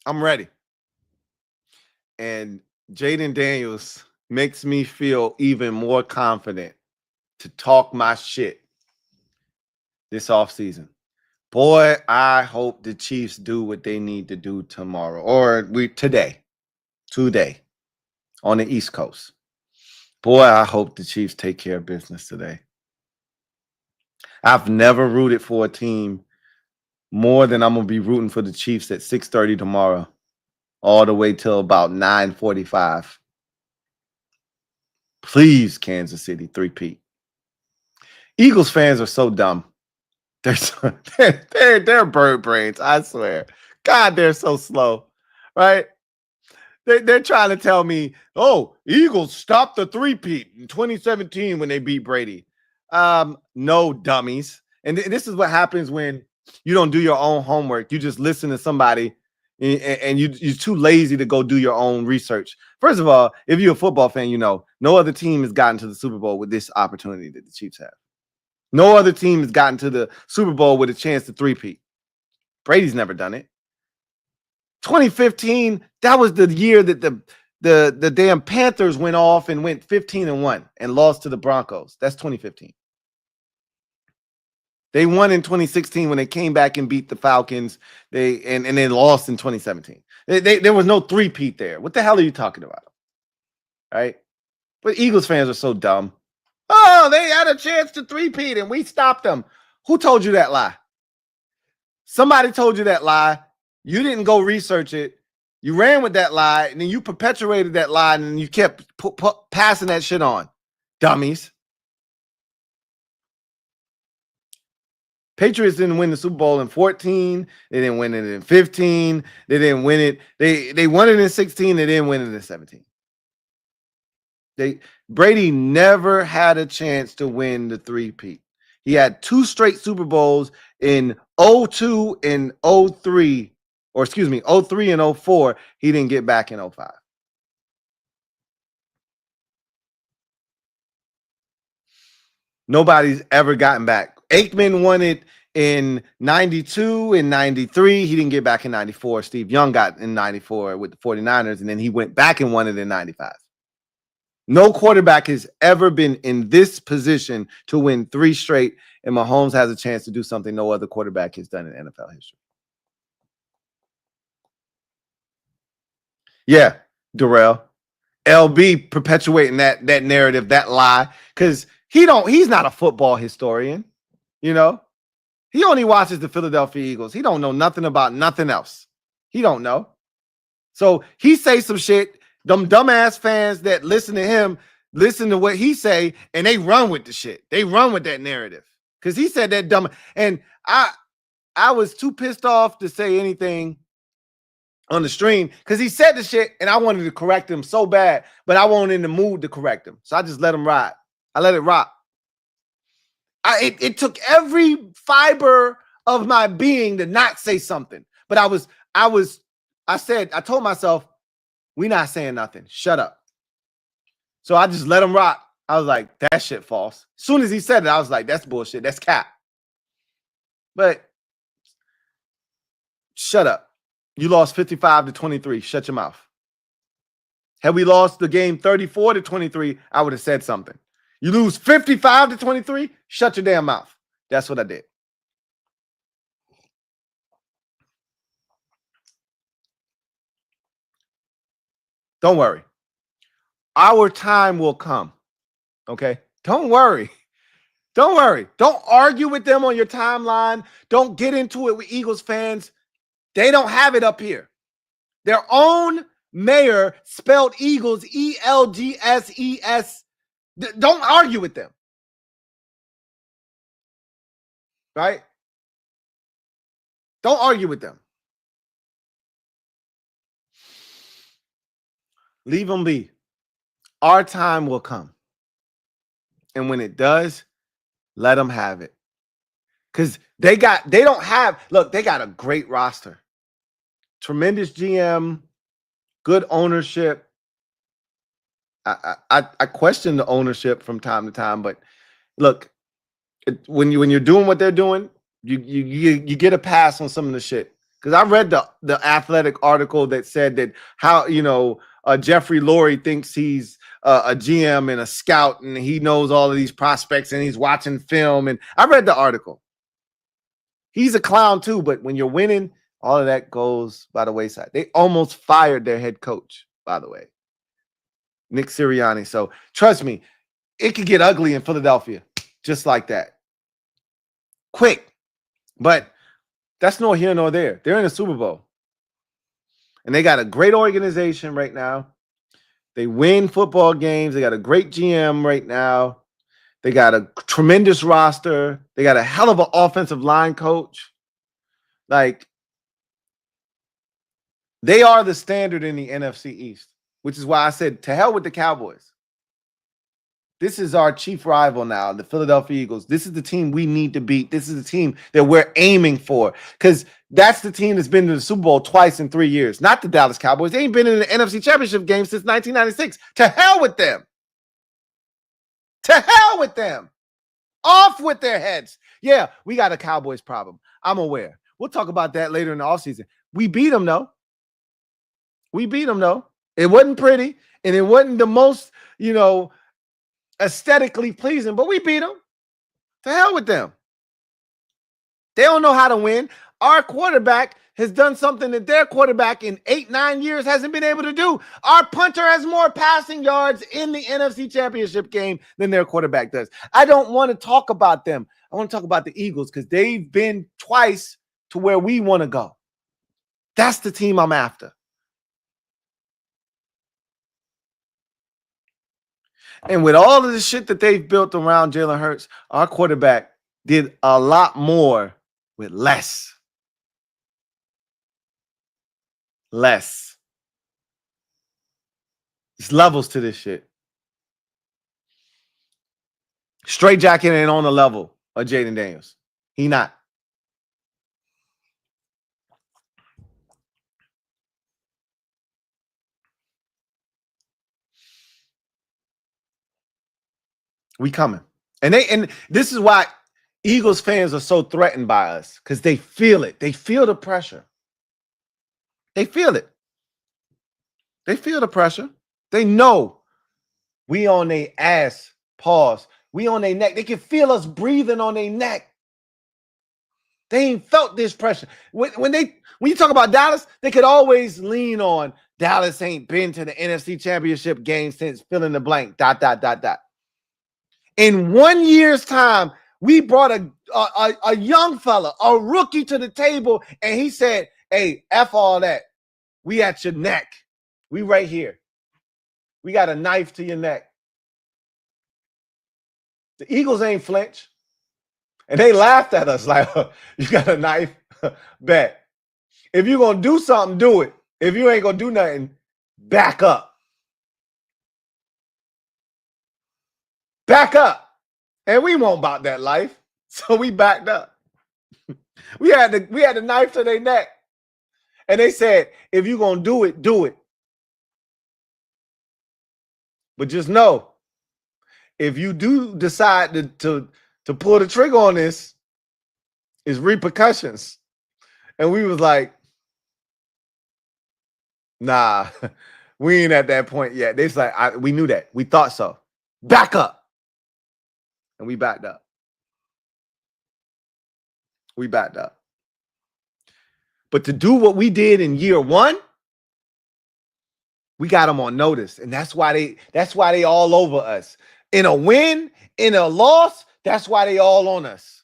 I'm ready. And Jayden Daniels makes me feel even more confident to talk my shit this offseason. Boy, I hope the Chiefs do what they need to do tomorrow or today on the East Coast. Boy, I hope the Chiefs take care of business today. I've never rooted for a team more than I'm going to be rooting for the Chiefs at 6:30 tomorrow, all the way till about 9:45. Please, Kansas City, 3-peat. Eagles fans are so dumb. They're bird brains, I swear. God, they're so slow, right? They're trying to tell me, oh, Eagles stopped the 3-peat in 2017 when they beat Brady. No, dummies. And this is what happens when you don't do your own homework. You just listen to somebody and you're too lazy to go do your own research. First of all, if you're a football fan, you know no other team has gotten to the Super Bowl with this opportunity that the Chiefs have. No other team has gotten to the Super Bowl with a chance to 3-peat. Brady's never done it. 2015, that was the year that the damn Panthers went off and went 15-1 and lost to the Broncos. That's 2015. They won in 2016 when they came back and beat the Falcons. And they lost in 2017. There was no 3-peat there. What the hell are you talking about? Right? But Eagles fans are so dumb. Oh, they had a chance to 3-peat and we stopped them. Who told you that lie? Somebody told you that lie. You didn't go research it. You ran with that lie, and then you perpetuated that lie, and then you kept passing that shit on. Dummies. Patriots didn't win the Super Bowl in 14. They didn't win it in 15. They didn't win it. They won it in 16. They didn't win it in 17. Brady never had a chance to win the three-peat. He had 2 straight Super Bowls in 02 and 03, or excuse me, 03 and 04. He didn't get back in 05. Nobody's ever gotten back. Aikman won it in 92 and 93. He didn't get back in 94. Steve Young got in 94 with the 49ers, and then he went back and won it in 95. No quarterback has ever been in this position to win 3 straight, and Mahomes has a chance to do something no other quarterback has done in NFL history. Yeah, Darrell. LB perpetuating that narrative, that lie, because he's not a football historian, you know. He only watches the Philadelphia Eagles. He don't know nothing about nothing else. He don't know. So he say some shit. Them dumbass fans that listen to him, listen to what he say, and they run with the shit. They run with that narrative. Because he said that dumb. And I was too pissed off to say anything on the stream because he said the shit and I wanted to correct him so bad, but I wasn't in the mood to correct him. So I just let him ride. I let it rock. It took every fiber of my being to not say something. But I told myself, we're not saying nothing. Shut up. So I just let him rock. I was like, that shit false. As soon as he said it, I was like, that's bullshit. That's cap. But shut up. You lost 55-23. Shut your mouth. Had we lost the game 34-23, I would have said something. You lose 55-23, shut your damn mouth. That's what I did. Don't worry. Our time will come. Okay? Don't worry. Don't worry. Don't argue with them on your timeline. Don't get into it with Eagles fans. They don't have it up here. Their own mayor spelled Eagles ELGSES. Don't argue with them. Right? Don't argue with them. Leave them be. Our time will come. And when it does, let them have it. Because they got a great roster. Tremendous GM, good ownership. I question the ownership from time to time, but look, when you're doing what they're doing, you get a pass on some of the shit. Because I read the Athletic article that said that how Jeffrey Lurie thinks he's a GM and a scout, and he knows all of these prospects, and he's watching film. And I read the article. He's a clown too, but when you're winning, all of that goes by the wayside. They almost fired their head coach, by the way, Nick Sirianni. So trust me, it could get ugly in Philadelphia just like that. Quick. But that's nor here nor there. They're in the Super Bowl. And they got a great organization right now. They win football games. They got a great GM right now. They got a tremendous roster. They got a hell of an offensive line coach. Like, they are the standard in the NFC East, which is why I said, to hell with the Cowboys. This is our chief rival now, the Philadelphia Eagles. This is the team we need to beat. This is the team that we're aiming for, because that's the team that's been to the Super Bowl twice in 3 years, not the Dallas Cowboys. They ain't been in the NFC Championship game since 1996. To hell with them. To hell with them. Off with their heads. Yeah, we got a Cowboys problem. I'm aware. We'll talk about that later in the offseason. We beat them, though. We beat them, though. It wasn't pretty, and it wasn't the most, aesthetically pleasing, but we beat them. To hell with them. They don't know how to win. Our quarterback has done something that their quarterback in 8-9 years hasn't been able to do. Our punter has more passing yards in the NFC Championship game than their quarterback does. I don't want to talk about them. I want to talk about the Eagles because they've been twice to where we want to go. That's the team I'm after. And with all of the shit that they've built around Jalen Hurts, our quarterback did a lot more with less. Less. There's levels to this shit. Straight Jacket ain't on the level of Jayden Daniels. He not. We coming. And this is why Eagles fans are so threatened by us, because they feel it. They feel the pressure. They feel it. They feel the pressure. They know we on their ass. Pause. We on their neck. They can feel us breathing on their neck. They ain't felt this pressure. When you talk about Dallas, they could always lean on Dallas ain't been to the NFC Championship game since fill in the blank. ... In 1 year's time, we brought a young fella, a rookie to the table, and he said, hey, F all that. We at your neck. We right here. We got a knife to your neck. The Eagles ain't flinch. And they laughed at us like, you got a knife? Bet. If you're going to do something, do it. If you ain't going to do nothing, back up. Back up. And we won't about that life. So we backed up. We had the knife to their neck. And they said, if you're going to do it, do it. But just know, if you do decide to pull the trigger on this, it's repercussions. And we was like, nah, we ain't at that point yet. They like, we knew that. We thought so. Back up. And we backed up. We backed up. But to do what we did in year one, we got them on notice. And that's why they all over us. In a win, in a loss, that's why they all on us.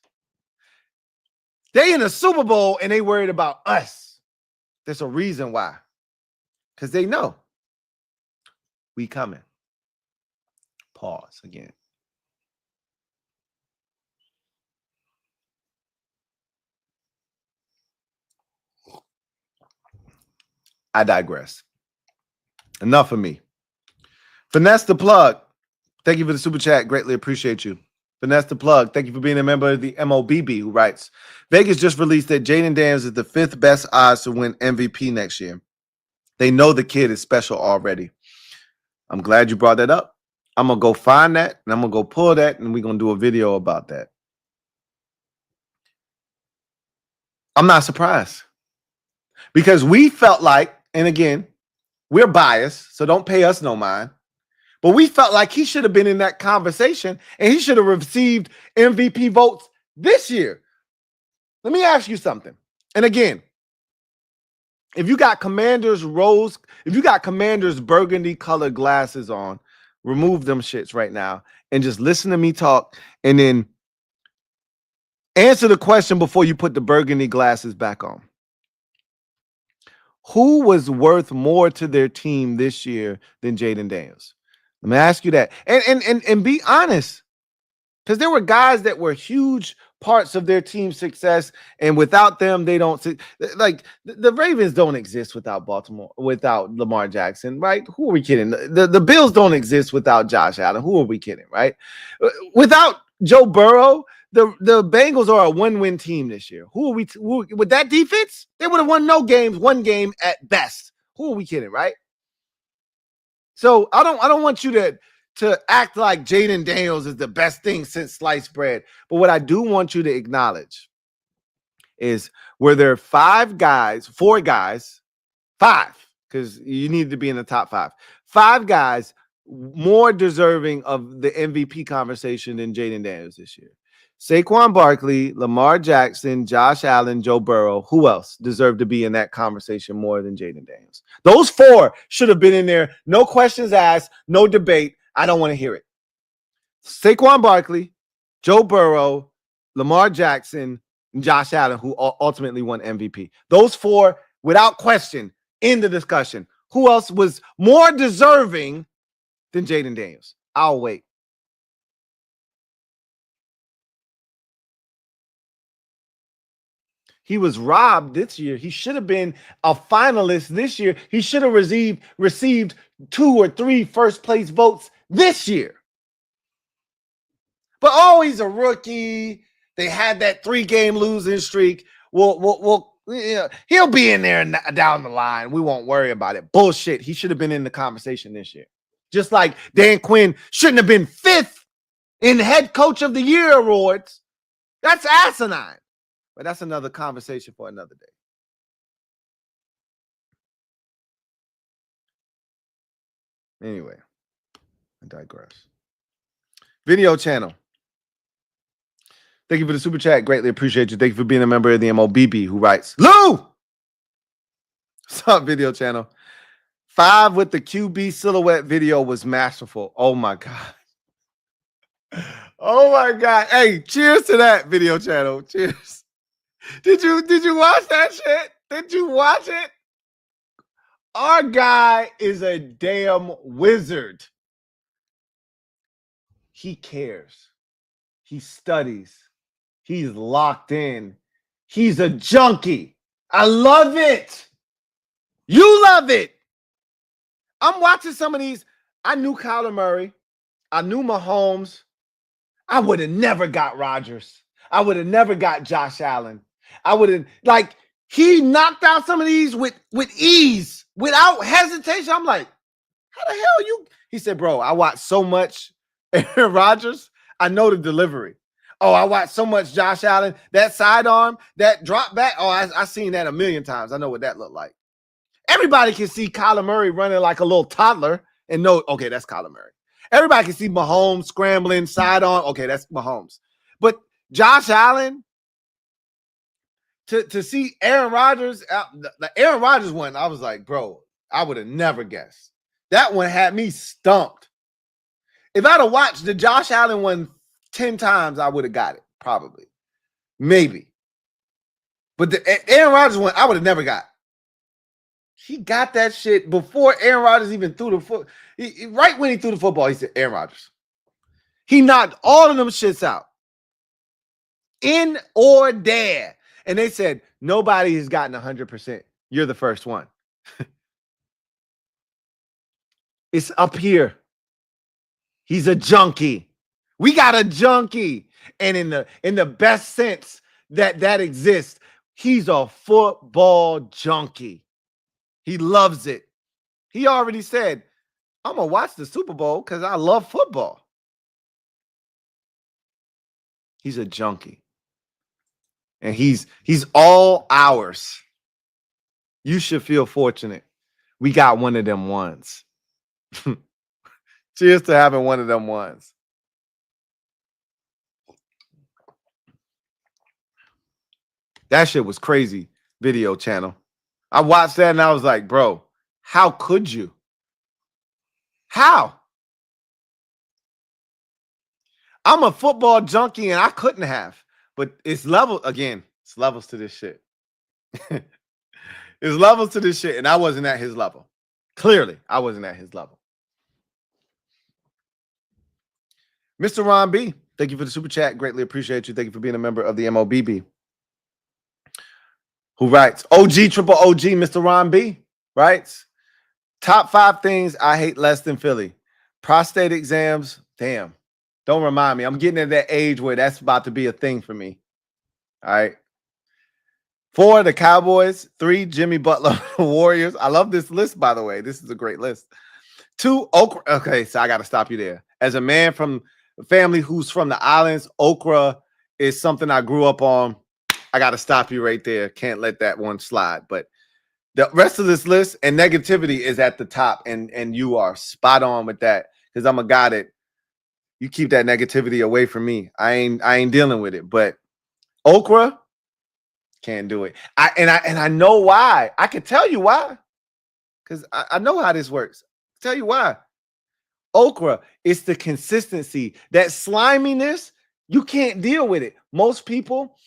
They in the Super Bowl and they worried about us. There's a reason why. Because they know we coming. Pause again. I digress. Enough of me. Finesse the Plug. Thank you for the super chat. Greatly appreciate you. Finesse the Plug. Thank you for being a member of the MOBB, who writes, Vegas just released that Jayden Daniels is the 5th best odds to win MVP next year. They know the kid is special already. I'm glad you brought that up. I'm going to go find that, and I'm going to go pull that, and we're going to do a video about that. I'm not surprised. Because we felt like, and again, we're biased, so don't pay us no mind. But we felt like he should have been in that conversation and he should have received MVP votes this year. Let me ask you something. And again, if you got Commanders burgundy colored glasses on, remove them shits right now and just listen to me talk and then answer the question before you put the burgundy glasses back on. Who was worth more to their team this year than Jayden Daniels? Let me ask you that. And be honest. Because there were guys that were huge parts of their team's success, and without them, they don't like the Ravens don't exist without without Lamar Jackson, right? Who are we kidding? The Bills don't exist without Josh Allen. Who are we kidding, right? Without Joe Burrow, the Bengals are a one-win team this year. With that defense, they would have won one game at best. Who are we kidding, right? So I don't want you to act like Jayden Daniels is the best thing since sliced bread. But what I do want you to acknowledge is, were there four guys, because you need to be in the top five guys more deserving of the MVP conversation than Jayden Daniels this year? Saquon Barkley, Lamar Jackson, Josh Allen, Joe Burrow. Who else deserved to be in that conversation more than Jayden Daniels? Those four should have been in there. No questions asked, no debate. I don't want to hear it. Saquon Barkley, Joe Burrow, Lamar Jackson, and Josh Allen, who ultimately won MVP. Those four, without question, in the discussion. Who else was more deserving than Jayden Daniels? I'll wait. He was robbed this year. He should have been a finalist this year. He should have received 2 or 3 first place votes this year. But oh, he's a rookie. They had that 3-game losing streak. He'll be in there down the line. We won't worry about it. Bullshit. He should have been in the conversation this year. Just like Dan Quinn shouldn't have been 5th in head coach of the year awards. That's asinine. But that's another conversation for another day. Anyway, I digress. Video channel. Thank you for the super chat. Greatly appreciate you. Thank you for being a member of the MOBB who writes, Lou! What's up, video channel? 5 with the QB silhouette video was masterful. Oh, my God. Oh, my God. Hey, cheers to that video channel. Cheers. Did you watch that shit? Did you watch it? Our guy is a damn wizard. He cares. He studies. He's locked in. He's a junkie. I love it. You love it. I'm watching some of these. I knew Kyler Murray. I knew Mahomes. I would have never got Rodgers. I would have never got Josh Allen. I would have, like, he knocked out some of these with ease, without hesitation. I'm like, how the hell you? He said, bro, I watched so much Aaron Rodgers. I know the delivery. Oh, I watched so much Josh Allen. That sidearm, that drop back. Oh, I seen that a million times. I know what that looked like. Everybody can see Kyler Murray running like a little toddler and know, okay, that's Kyler Murray. Everybody can see Mahomes scrambling sidearm. Okay, that's Mahomes. But Josh Allen, to see Aaron Rodgers, the Aaron Rodgers one, I was like, bro, I would have never guessed. That one had me stumped. If I'd have watched the Josh Allen one 10 times, I would have got it, probably. Maybe. But the Aaron Rodgers one, I would have never got. He got that shit before Aaron Rodgers even threw the foot. Right when he threw the football, he said, Aaron Rodgers. He knocked all of them shits out. In or there. And they said, nobody has gotten 100%. You're the first one. It's up here. He's a junkie. We got a junkie. And in the best sense that exists, he's a football junkie. He loves it. He already said, I'm going to watch the Super Bowl because I love football. He's a junkie. And he's all ours. You should feel fortunate. We got one of them ones. Cheers to having one of them ones. That shit was crazy. Video channel. I watched that and I was like, bro, how could you? How? I'm a football junkie and I couldn't have. But it's levels to this shit. It's levels to this shit, and I wasn't at his level. Clearly, I wasn't at his level. Mr. Ron B, thank you for the super chat. Greatly appreciate you. Thank you for being a member of the MOBB. Who writes, OG, triple OG, Mr. Ron B writes, top 5 things I hate less than Philly. Prostate exams, damn. Don't remind me. I'm getting at that age where that's about to be a thing for me. All right. 4, the Cowboys. 3, Jimmy Butler, Warriors. I love this list, by the way. This is a great list. 2, okra. Okay, so I got to stop you there. As a man from a family who's from the islands, okra is something I grew up on. I got to stop you right there. Can't let that one slide. But the rest of this list and negativity is at the top, and you are spot on with that because I'm a guy that you keep that negativity away from me. I ain't dealing with it. But okra, can't do it. I know why. I can tell you why. Because I know how this works. Tell you why. Okra, it's the consistency. That sliminess, you can't deal with it. Most people,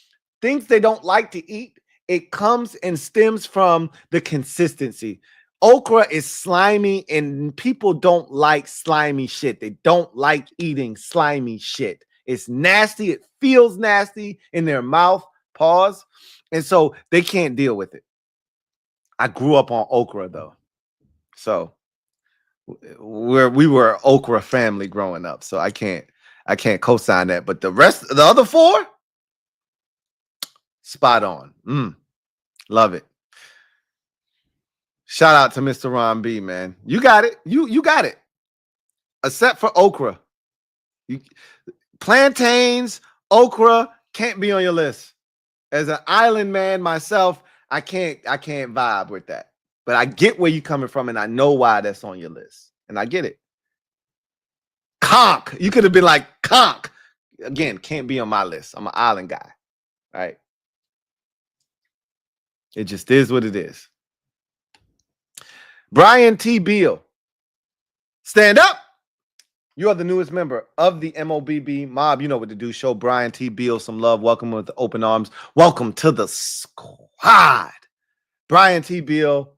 things they don't like to eat, it comes and stems from the consistency. Okra is slimy, and people don't like slimy shit. They don't like eating slimy shit. It's nasty. It feels nasty in their mouth. Pause. And so they can't deal with it. I grew up on okra though. So we were okra family growing up. So I can't co-sign that. But the other four, spot on. Love it. Shout out to Mr. Ron B, man. You got it. You got it. Except for okra. Plantains, okra can't be on your list. As an island man myself, I can't vibe with that. But I get where you're coming from, and I know why that's on your list. And I get it. Conch. You could have been like conch. Again, can't be on my list. I'm an island guy. Right? It just is what it is. Brian T. Beal. Stand up. You are the newest member of the MOBB mob. You know what to do. Show Brian T. Beal some love. Welcome with open arms. Welcome to the squad. Brian T. Beal,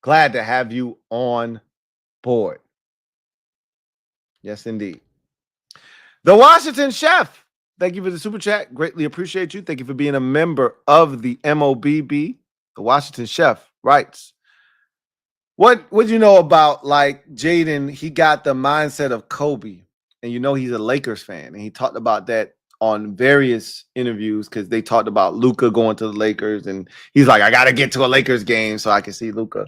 glad to have you on board. Yes, indeed. The Washington Chef. Thank you for the super chat. Greatly appreciate you. Thank you for being a member of the MOBB. The Washington Chef writes, What you know about like Jayden? He got the mindset of Kobe, and you know he's a Lakers fan, and he talked about that on various interviews because they talked about Luka going to the Lakers, and he's like, I got to get to a Lakers game so I can see Luka.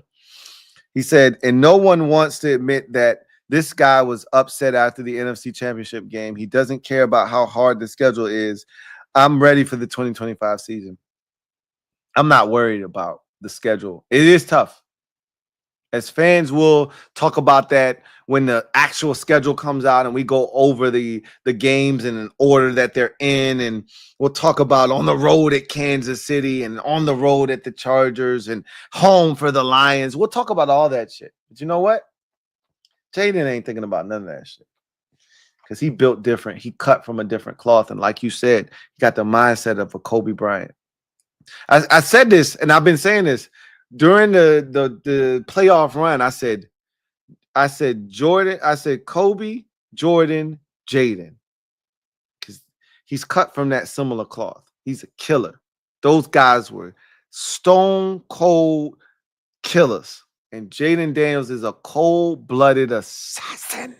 He said, and no one wants to admit that this guy was upset after the NFC Championship game. He doesn't care about how hard the schedule is. I'm ready for the 2025 season. I'm not worried about the schedule. It is tough. As fans, we'll talk about that when the actual schedule comes out and we go over the games in an order that they're in. And we'll talk about on the road at Kansas City and on the road at the Chargers and home for the Lions. We'll talk about all that shit. But you know what? Jayden ain't thinking about none of that shit because he built different. He cut from a different cloth. And like you said, he got the mindset of a Kobe Bryant. I said this, and I've been saying this. During the playoff run, I said Jordan, I said Kobe, Jordan, Jayden. Because he's cut from that similar cloth. He's a killer. Those guys were stone cold killers. And Jayden Daniels is a cold-blooded assassin.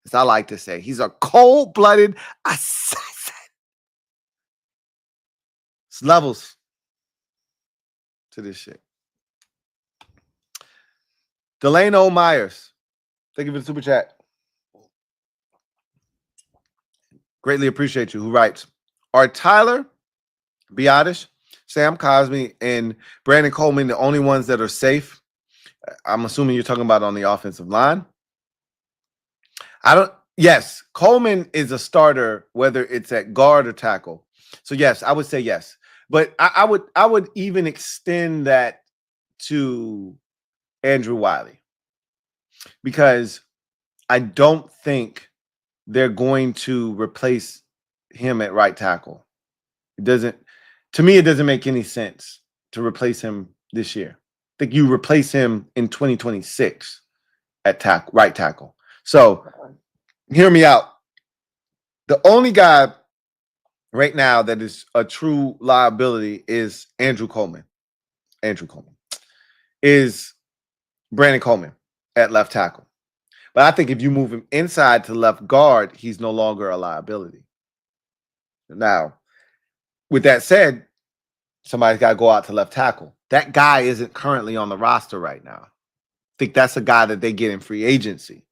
As I like to say, he's a cold-blooded assassin. It's levels to this shit. Delano Myers. Thank you for the super chat. Greatly appreciate you. Who writes, are Tyler Biadasz, Sam Cosmi, and Brandon Coleman the only ones that are safe? I'm assuming you're talking about on the offensive line. Yes, Coleman is a starter, whether it's at guard or tackle. So yes, I would say yes. But I would even extend that to Andrew Wiley because I don't think they're going to replace him at right tackle. To me, it doesn't make any sense to replace him this year. I think you replace him in 2026 at right tackle. So hear me out. The only guy right now that is a true liability is Andrew Coleman. Andrew Coleman is Brandon Coleman at left tackle. But I think if you move him inside to left guard, he's no longer a liability. Now, with that said, somebody's got to go out to left tackle. That guy isn't currently on the roster right now. I think that's a guy that they get in free agency,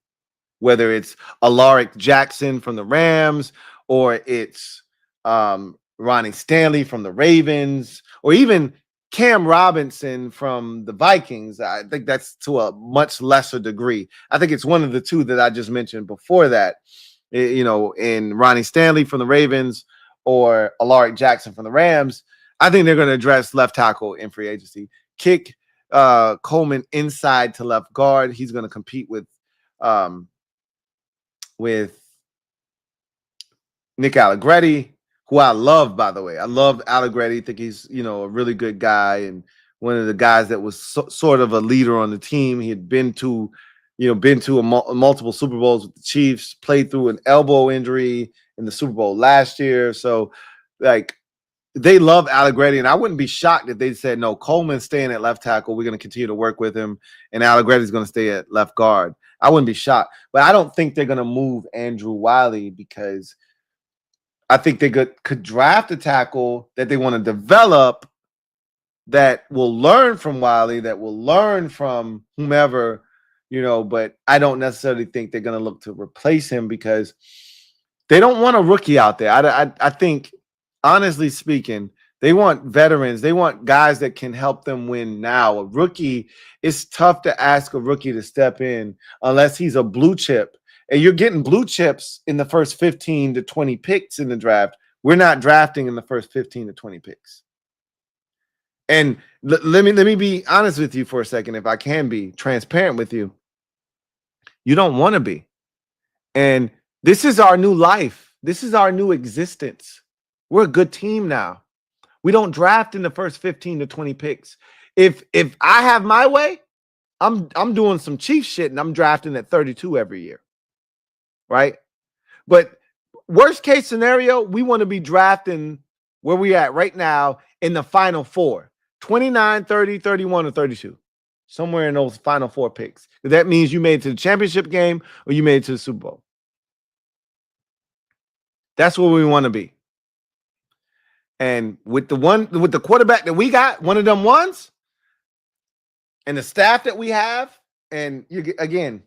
whether it's Alaric Jackson from the Rams or it's Ronnie Stanley from the Ravens or even Cam Robinson from the Vikings. I think that's to a much lesser degree. I think it's one of the two that I just mentioned before that, in Ronnie Stanley from the Ravens or Alaric Jackson from the Rams. I think they're going to address left tackle in free agency. Kick Coleman inside to left guard. He's going to compete with Nick Allegretti, who I love, by the way. I love Allegretti. I think he's, a really good guy and one of the guys that was sort of a leader on the team. He had been to multiple Super Bowls with the Chiefs, played through an elbow injury in the Super Bowl last year. So, they love Allegretti, and I wouldn't be shocked if they said, no, Coleman's staying at left tackle. We're going to continue to work with him, and Allegretti's going to stay at left guard. I wouldn't be shocked. But I don't think they're going to move Andrew Wiley because I think they could draft a tackle that they want to develop that will learn from Wiley, that will learn from whomever, but I don't necessarily think they're going to look to replace him because they don't want a rookie out there. I think, honestly speaking, they want veterans. They want guys that can help them win now. A rookie, it's tough to ask a rookie to step in unless he's a blue chip. And you're getting blue chips in the first 15 to 20 picks in the draft. We're not drafting in the first 15 to 20 picks. And let me be honest with you for a second, if I can be transparent with you. You don't want to be. And this is our new life. This is our new existence. We're a good team now. We don't draft in the first 15 to 20 picks. If I have my way, I'm doing some Chiefs shit and I'm drafting at 32 every year. Right? But worst case scenario, we want to be drafting where we at right now in the final four. 29, 30, 31, or 32. Somewhere in those final four picks. That means you made it to the championship game or you made it to the Super Bowl. That's where we want to be. And with the quarterback that we got, one of them ones, and the staff that we have, and again,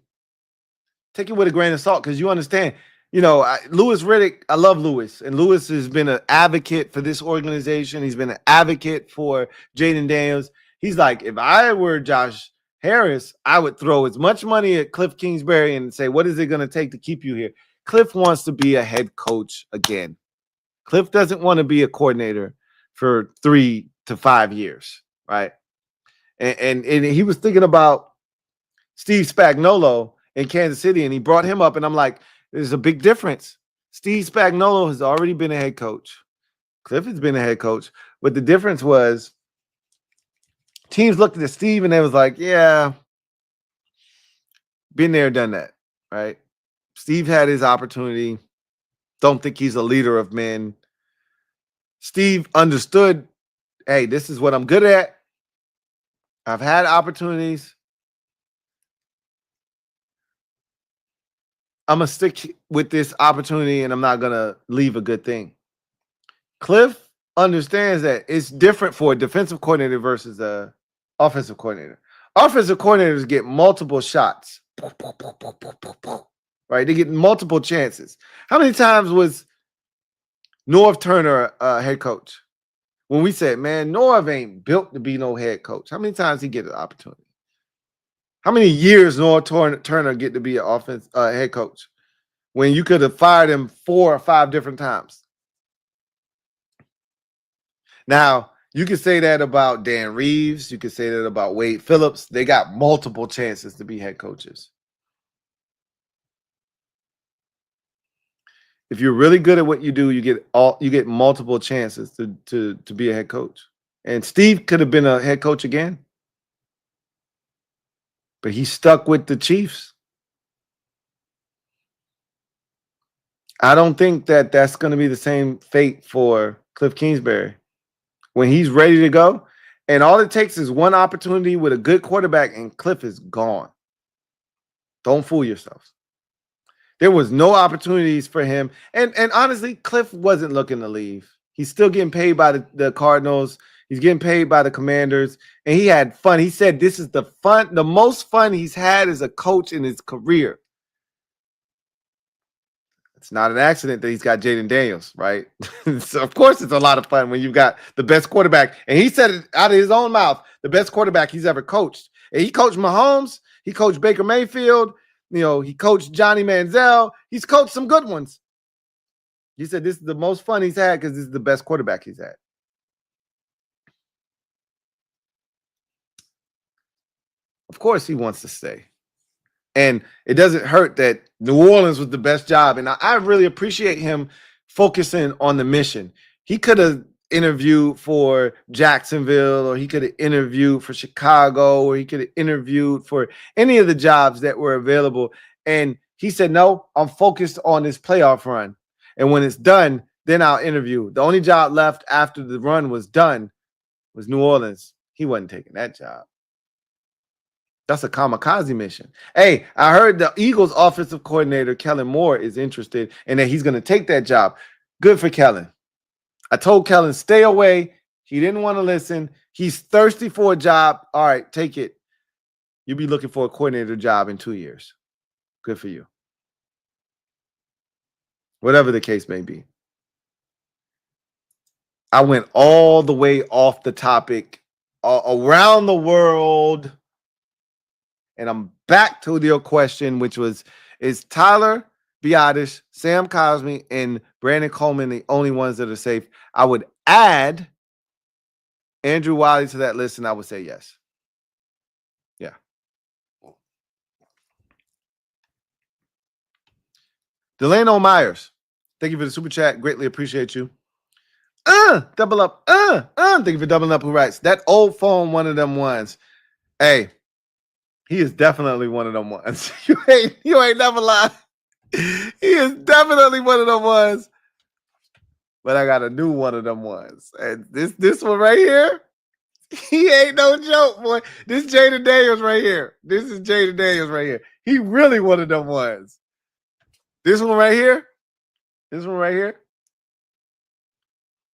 take it with a grain of salt because you understand, Louis Riddick, I love Louis, and Louis has been an advocate for this organization. He's been an advocate for Jayden Daniels. He's like, if I were Josh Harris, I would throw as much money at Cliff Kingsbury and say, what is it going to take to keep you here? Cliff wants to be a head coach again. Cliff doesn't want to be a coordinator for 3 to 5 years, right? And he was thinking about Steve Spagnuolo in Kansas City, and he brought him up, and I'm like, there's a big difference. Steve Spagnuolo has already been a head coach. Cliff has been a head coach, but the difference was teams looked at Steve and they was like, yeah, been there, done that, right? Steve had his opportunity. Don't think he's a leader of men. Steve understood, hey, this is what I'm good at. I've had opportunities. I'm going to stick with this opportunity and I'm not going to leave a good thing. Cliff understands that it's different for a defensive coordinator versus a offensive coordinator. Offensive coordinators get multiple shots. Right? They get multiple chances. How many times was Norv Turner head coach? When we said, man, Norv ain't built to be no head coach. How many times he get an opportunity? How many years Norv Turner get to be an head coach when you could have fired him 4 or 5 different times? Now, you could say that about Dan Reeves. You could say that about Wade Phillips. They got multiple chances to be head coaches. If you're really good at what you do, you get multiple chances to be a head coach. And Steve could have been a head coach again. But he stuck with the Chiefs. I don't think that that's going to be the same fate for Cliff Kingsbury. When he's ready to go, and all it takes is one opportunity with a good quarterback, and Cliff is gone. Don't fool yourselves. There was no opportunities for him. And honestly, Cliff wasn't looking to leave. He's still getting paid by the Cardinals. He's getting paid by the Commanders. And he had fun. He said this is the most fun he's had as a coach in his career. It's not an accident that he's got Jayden Daniels, right? So of course it's a lot of fun when you've got the best quarterback. And he said it out of his own mouth, the best quarterback he's ever coached. And he coached Mahomes. He coached Baker Mayfield. He coached Johnny Manziel. He's coached some good ones. He said this is the most fun he's had because this is the best quarterback he's had. Of course he wants to stay. And it doesn't hurt that New Orleans was the best job. And I really appreciate him focusing on the mission. He could have interviewed for Jacksonville, or he could have interviewed for Chicago, or he could have interviewed for any of the jobs that were available. And he said, no, I'm focused on this playoff run. And when it's done, Then I'll interview. The only job left after the run was done was New Orleans. He wasn't taking that job. That's a kamikaze mission. Hey, I heard the Eagles offensive coordinator, Kellen Moore, is interested and that he's going to take that job. Good for Kellen. I told Kellen, stay away. He didn't want to listen. He's thirsty for a job. All right, take it. You'll be looking for a coordinator job in 2 years. Good for you. Whatever the case may be. I went all the way off the topic, around the world. And I'm back to your question, which was, is Tyler Biadasz, Sam Cosmi, and Brandon Coleman the only ones that are safe? I would add Andrew Wiley to that list, and I would say yes. Yeah. Delano Myers, thank you for the super chat. Greatly appreciate you. Double up. Thank you for doubling up. Who writes that old phone? One of them ones. Hey, he is definitely one of them ones. You ain't never lied. He is definitely one of them ones. But I got a new one of them ones. And this one right here, he ain't no joke, boy. This Jayden Daniels right here. This is Jayden Daniels right here. He really one of them ones. This one right here. This one right here.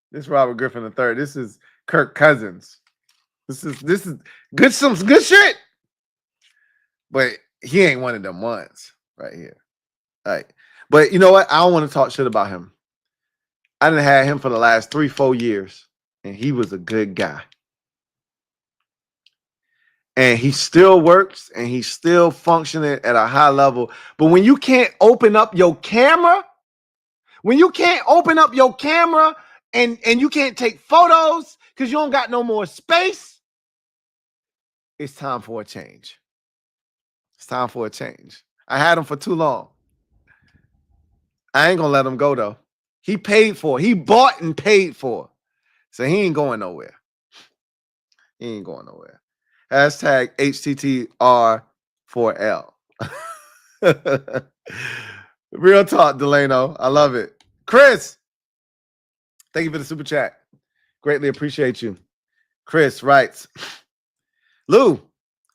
This is Robert Griffin III. This is Kirk Cousins. This is good, some good shit. But he ain't one of them ones right here. All right. But you know what? I don't want to talk shit about him. I done had him for the last 3-4 years, and he was a good guy. And he still works, and he's still functioning at a high level. But when you can't open up your camera, and you can't take photos because you don't got no more space, it's time for a change. It's time for a change. I had him for too long. I ain't gonna let him go though. He paid for it. He bought and paid for it. So he ain't going nowhere. He ain't going nowhere. Hashtag HTTR4L. Real talk, Delano. I love it. Chris, thank you for the super chat. Greatly appreciate you. Chris writes, Lou,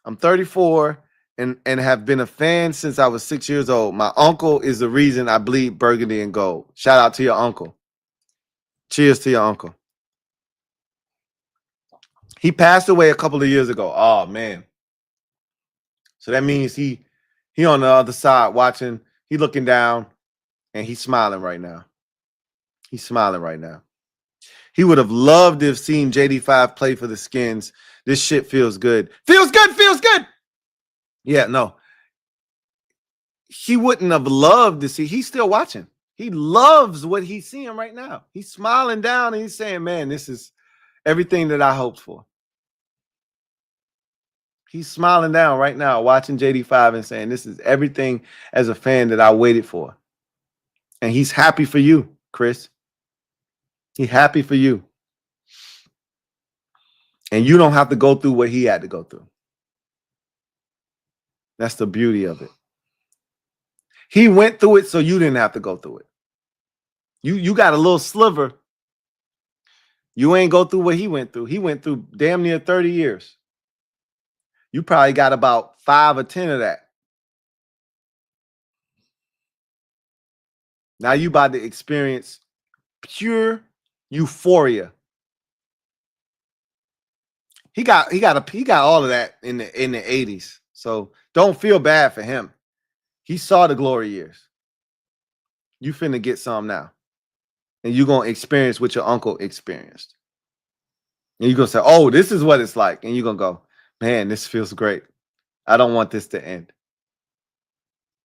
I'm 34 and have been a fan since I was 6 years old. My uncle is the reason I bleed burgundy and gold. Shout out to your uncle. Cheers to your uncle. He passed away a couple of years ago. Oh, man. So that means he on the other side watching. He looking down, and he's smiling right now. He's smiling right now. He would have loved to have seen JD5 play for the Skins. This shit feels good. Feels good. Yeah, no. He wouldn't have loved to see. He's still watching. He loves what he's seeing right now. He's smiling down, and he's saying, man, this is everything that I hoped for. He's smiling down right now, watching JD5 and saying, this is everything as a fan that I waited for. And he's happy for you, Chris. He's happy for you. And you don't have to go through what he had to go through. That's the beauty of it. He went through it so you didn't have to go through it. You got a little sliver. You ain't go through what he went through. He went through damn near 30 years. You probably got about 5 or 10 of that. Now you about to experience pure euphoria. He got all of that in the 80s. So don't feel bad for him. He saw the glory years. You finna get some now. And you're going to experience what your uncle experienced. And you're going to say, oh, this is what it's like. And you're going to go, man, this feels great. I don't want this to end.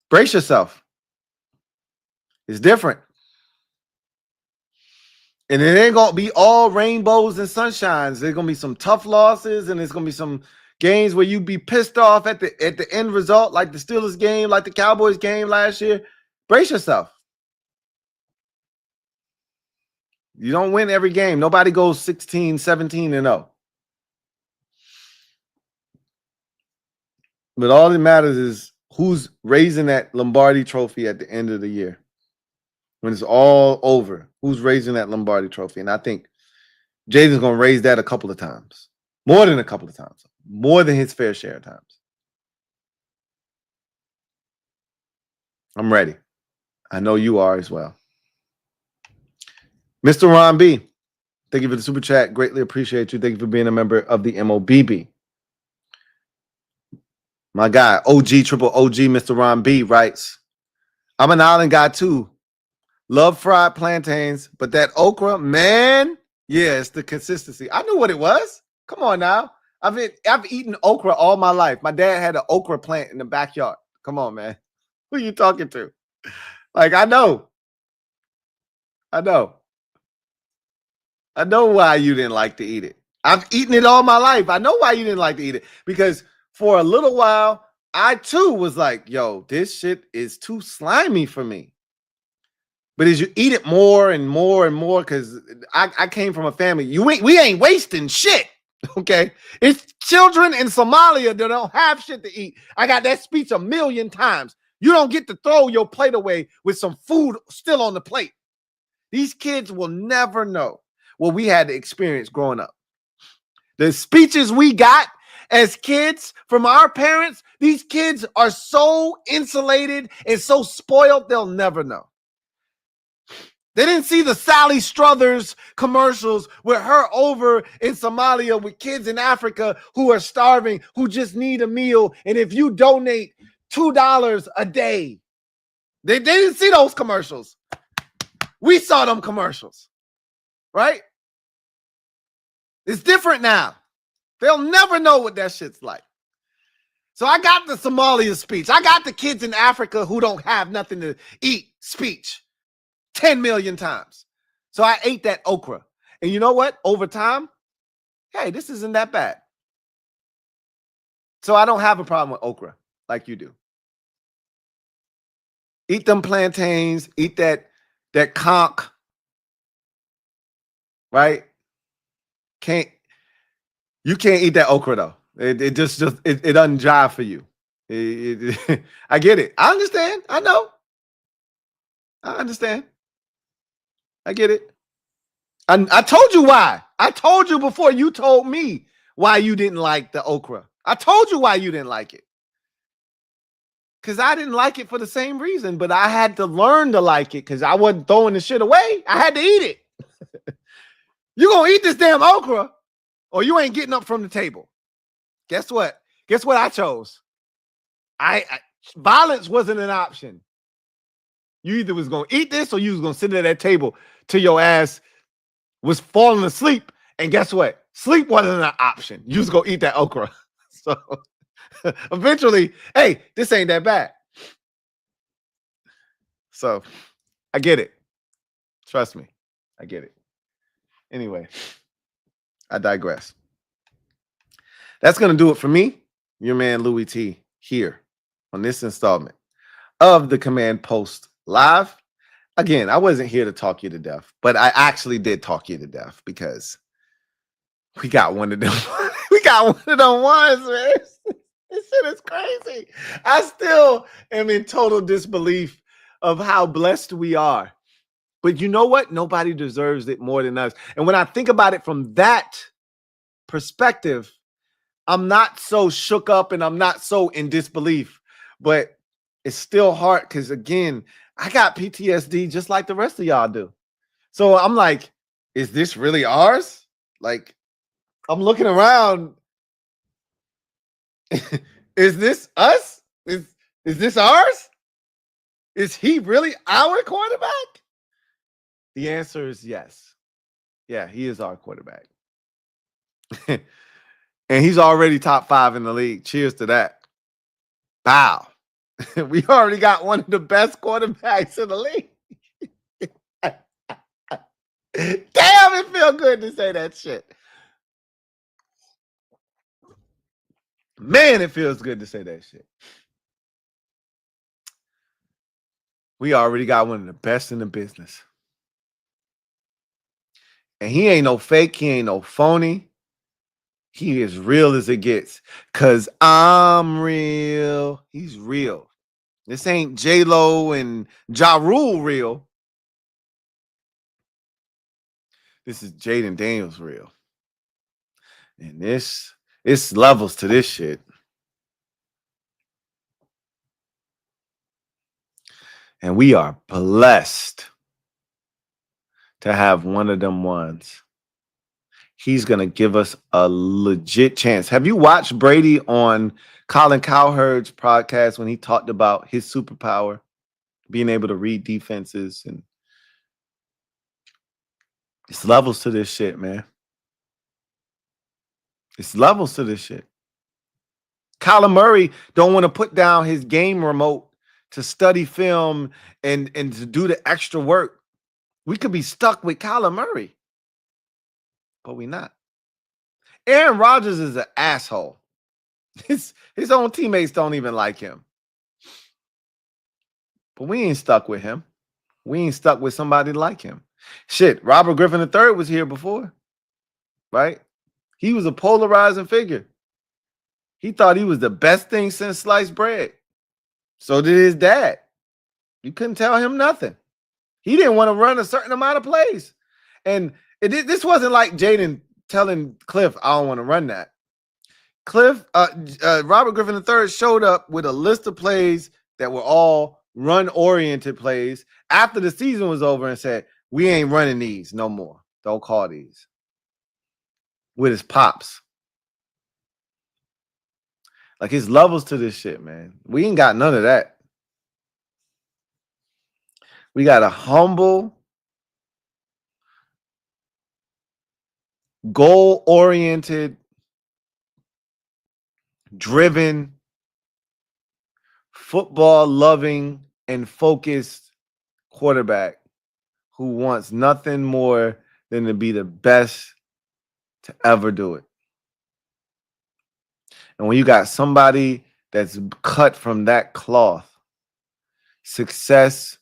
Brace yourself. It's different. And it ain't going to be all rainbows and sunshines. There's going to be some tough losses, and there's going to be some games where you be pissed off at the end result, like the Steelers game, like the Cowboys game last year. Brace yourself. You don't win every game. Nobody goes 16, 17 and 0. But all that matters is who's raising that Lombardi trophy at the end of the year. when it's all over, who's raising that Lombardi trophy? And I think Jayden's going to raise that a couple of times. More than a couple of times. More than his fair share of times. I'm ready. I know you are as well. Mr. Ron B, thank you for the super chat. Greatly appreciate you. Thank you for being a member of the MOBB. My guy, OG, triple OG, Mr. Ron B writes, I'm an island guy too. Love fried plantains, but that okra, man, yeah, it's the consistency. I knew what it was. Come on now. I've eaten okra all my life. My dad had an okra plant in the backyard. Come on, man. Who are you talking to? Like, I know. I know why you didn't like to eat it. I've eaten it all my life. I know why you didn't like to eat it. Because for a little while, I too was like, yo, this shit is too slimy for me. But as you eat it more and more and more, because I came from a family, we ain't wasting shit. Okay. It's children in Somalia that don't have shit to eat. I got that speech a million times. You don't get to throw your plate away with some food still on the plate. These kids will never know what we had to experience growing up. The speeches we got as kids from our parents, these kids are so insulated and so spoiled, they'll never know. They didn't see the Sally Struthers commercials with her over in Somalia with kids in Africa who are starving, who just need a meal. And if you donate $2 a day, they didn't see those commercials. We saw them commercials, right? It's different now. They'll never know what that shit's like. So I got the Somalia speech. I got the kids in Africa who don't have nothing to eat speech 10 million times. So I ate that okra. And you know what? Over time, hey, this isn't that bad. So I don't have a problem with okra like you do. Eat them plantains, eat that conch, right? You can't eat that okra though. It doesn't jive for you. I get it. I understand. I know. I understand. I get it. I told you why. I told you before you told me why you didn't like the okra. I told you why you didn't like it. Because I didn't like it for the same reason, but I had to learn to like it because I wasn't throwing the shit away. I had to eat it. You gonna eat this damn okra or you ain't getting up from the table. Guess what? Guess what I chose? Violence wasn't an option. You either was gonna eat this or you was gonna sit at that table till your ass was falling asleep. And guess what? Sleep wasn't an option. You was gonna eat that okra. So eventually, hey, this ain't that bad. So I get it. Trust me. I get it. Anyway, I digress. That's going to do it for me, your man Louie T, here on this installment of the Command Post Live. Again, I wasn't here to talk you to death, but I actually did talk you to death because we got one of them. We got one of them ones, man. This shit is crazy. I still am in total disbelief of how blessed we are. But you know what? Nobody deserves it more than us. And when I think about it from that perspective, I'm not so shook up and I'm not so in disbelief. But it's still hard because, again, I got PTSD just like the rest of y'all do. So I'm like, is this really ours? Like, I'm looking around. Is this us? Is this ours? Is he really our quarterback? The answer is yes. Yeah, he is our quarterback. And he's already top 5 in the league. Cheers to that. Wow. We already got one of the best quarterbacks in the league. Damn, it feels good to say that shit. Man, it feels good to say that shit. We already got one of the best in the business. And he ain't no fake. He ain't no phony. He is real as it gets. Because I'm real. He's real. This ain't J-Lo and Ja Rule real. This is Jayden Daniels real. And it's levels to this shit. And we are blessed to have one of them ones. He's going to give us a legit chance. Have you watched Brady on Colin Cowherd's podcast when he talked about his superpower, being able to read defenses? And it's levels to this shit, man. It's levels to this shit. Kyler Murray don't want to put down his game remote to study film and to do the extra work. We could be stuck with Kyler Murray, but we not. Aaron Rodgers is an asshole. His own teammates don't even like him. But we ain't stuck with him. We ain't stuck with somebody like him. Shit, Robert Griffin III was here before, right? He was a polarizing figure. He thought he was the best thing since sliced bread. So did his dad. You couldn't tell him nothing. He didn't want to run a certain amount of plays. And this wasn't like Jayden telling Cliff, I don't want to run that. Robert Griffin III showed up with a list of plays that were all run-oriented plays after the season was over and said, we ain't running these no more. Don't call these. With his pops. Like, his levels to this shit, man. We ain't got none of that. We got a humble, goal-oriented, driven, football-loving, and focused quarterback who wants nothing more than to be the best to ever do it. And when you got somebody that's cut from that cloth, success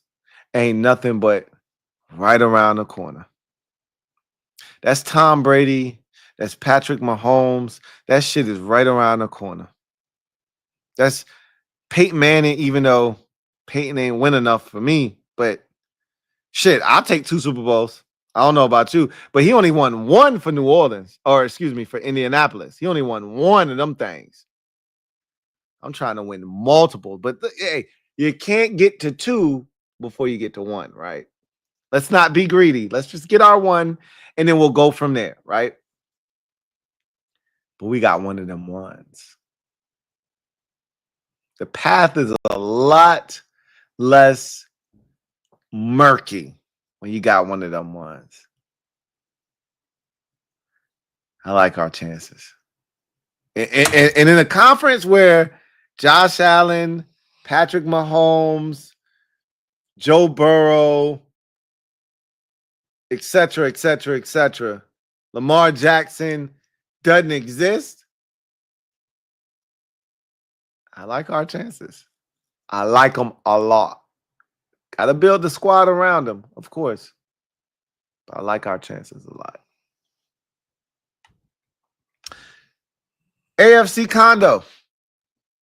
ain't nothing but right around the corner. That's Tom Brady. That's Patrick Mahomes. That shit is right around the corner. That's Peyton Manning, even though Peyton ain't win enough for me. But shit, I'll take 2 Super Bowls. I don't know about you, but he only won 1 for New Orleans, or excuse me, for Indianapolis. He only won 1 of them things. I'm trying to win multiple, but hey, you can't get to 2 before you get to 1, right? Let's not be greedy. Let's just get our 1, and then we'll go from there, right? But we got one of them ones. The path is a lot less murky when you got one of them ones. I like our chances. And in a conference where Josh Allen, Patrick Mahomes, Joe Burrow, et cetera, Lamar Jackson doesn't exist, I like our chances. I like them a lot. Got to build the squad around them, of course. But I like our chances a lot. AFC Condo.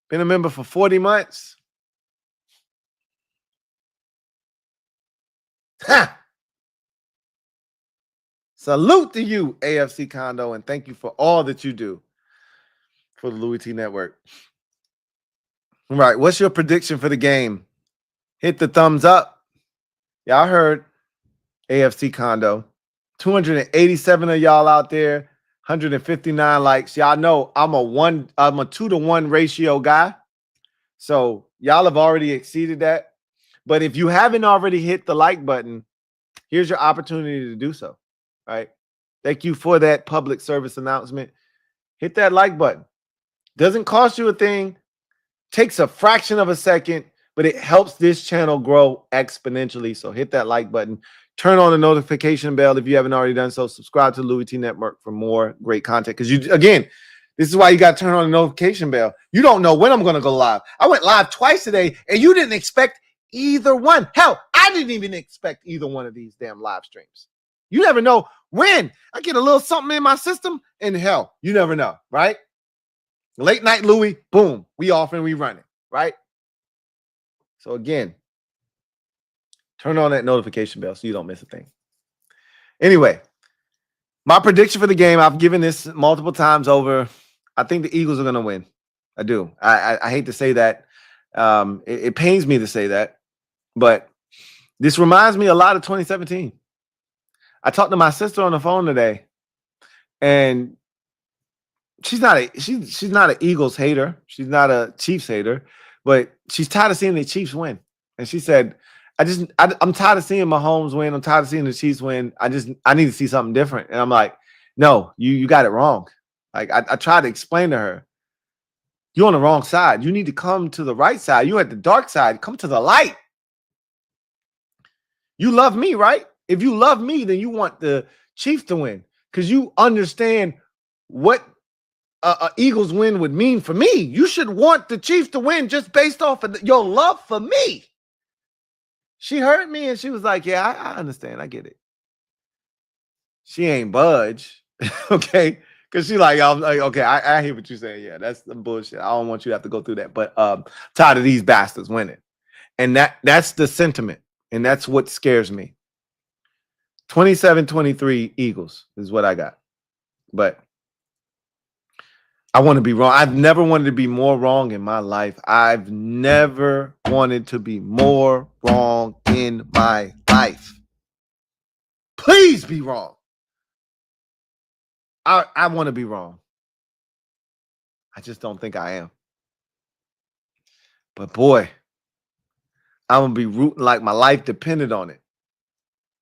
Been a member for 40 months. Ha! Salute to you, AFC Condo, and thank you for all that you do for the Louie T Network. All right, what's your prediction for the game? Hit the thumbs up. Y'all heard AFC Condo. 287 of y'all out there, 159 likes. Y'all know I'm a 2-to-1 ratio guy. So y'all have already exceeded that. But if you haven't already hit the like button, here's your opportunity to do so. Right? Thank you for that public service announcement. Hit that like button. Doesn't cost you a thing. Takes a fraction of a second, but it helps this channel grow exponentially. So hit that like button. Turn on the notification bell if you haven't already done so. Subscribe to the Louie T Network for more great content. Because this is why you got to turn on the notification bell. You don't know when I'm going to go live. I went live twice today, and you didn't expect either one. Hell, I didn't even expect either one of these damn live streams. You never know when. I get a little something in my system, and hell, you never know, right? Late night Louie, boom, we off and we running, right? So again, turn on that notification bell so you don't miss a thing. Anyway, My prediction for the game, I've given this multiple times over. I think the Eagles are going to win. I do. I hate to say that. It pains me to say that, but this reminds me a lot of 2017. I talked to my sister on the phone today, and she's not an Eagles hater. She's not a Chiefs hater, but she's tired of seeing the Chiefs win. And she said, I'm tired of seeing Mahomes win. I'm tired of seeing the Chiefs win. I need to see something different. And I'm like, no, you got it wrong. Like I tried to explain to her, you're on the wrong side. You need to come to the right side. You're at the dark side. Come to the light. You love me, right? If you love me, then you want the Chiefs to win because you understand what a Eagles win would mean for me. You should want the Chiefs to win just based off of your love for me. She heard me and she was like, yeah, I understand. I get it. She ain't budge. Okay. Because she I'm like, okay, I hear what you're saying. Yeah, that's the bullshit. I don't want you to have to go through that. But tired of these bastards winning. And that's the sentiment. And that's what scares me. 27-23 Eagles is what I got. But I want to be wrong. I've never wanted to be more wrong in my life. I've never wanted to be more wrong in my life. Please be wrong. I want to be wrong. I just don't think I am. But boy, I'm going to be rooting like my life depended on it.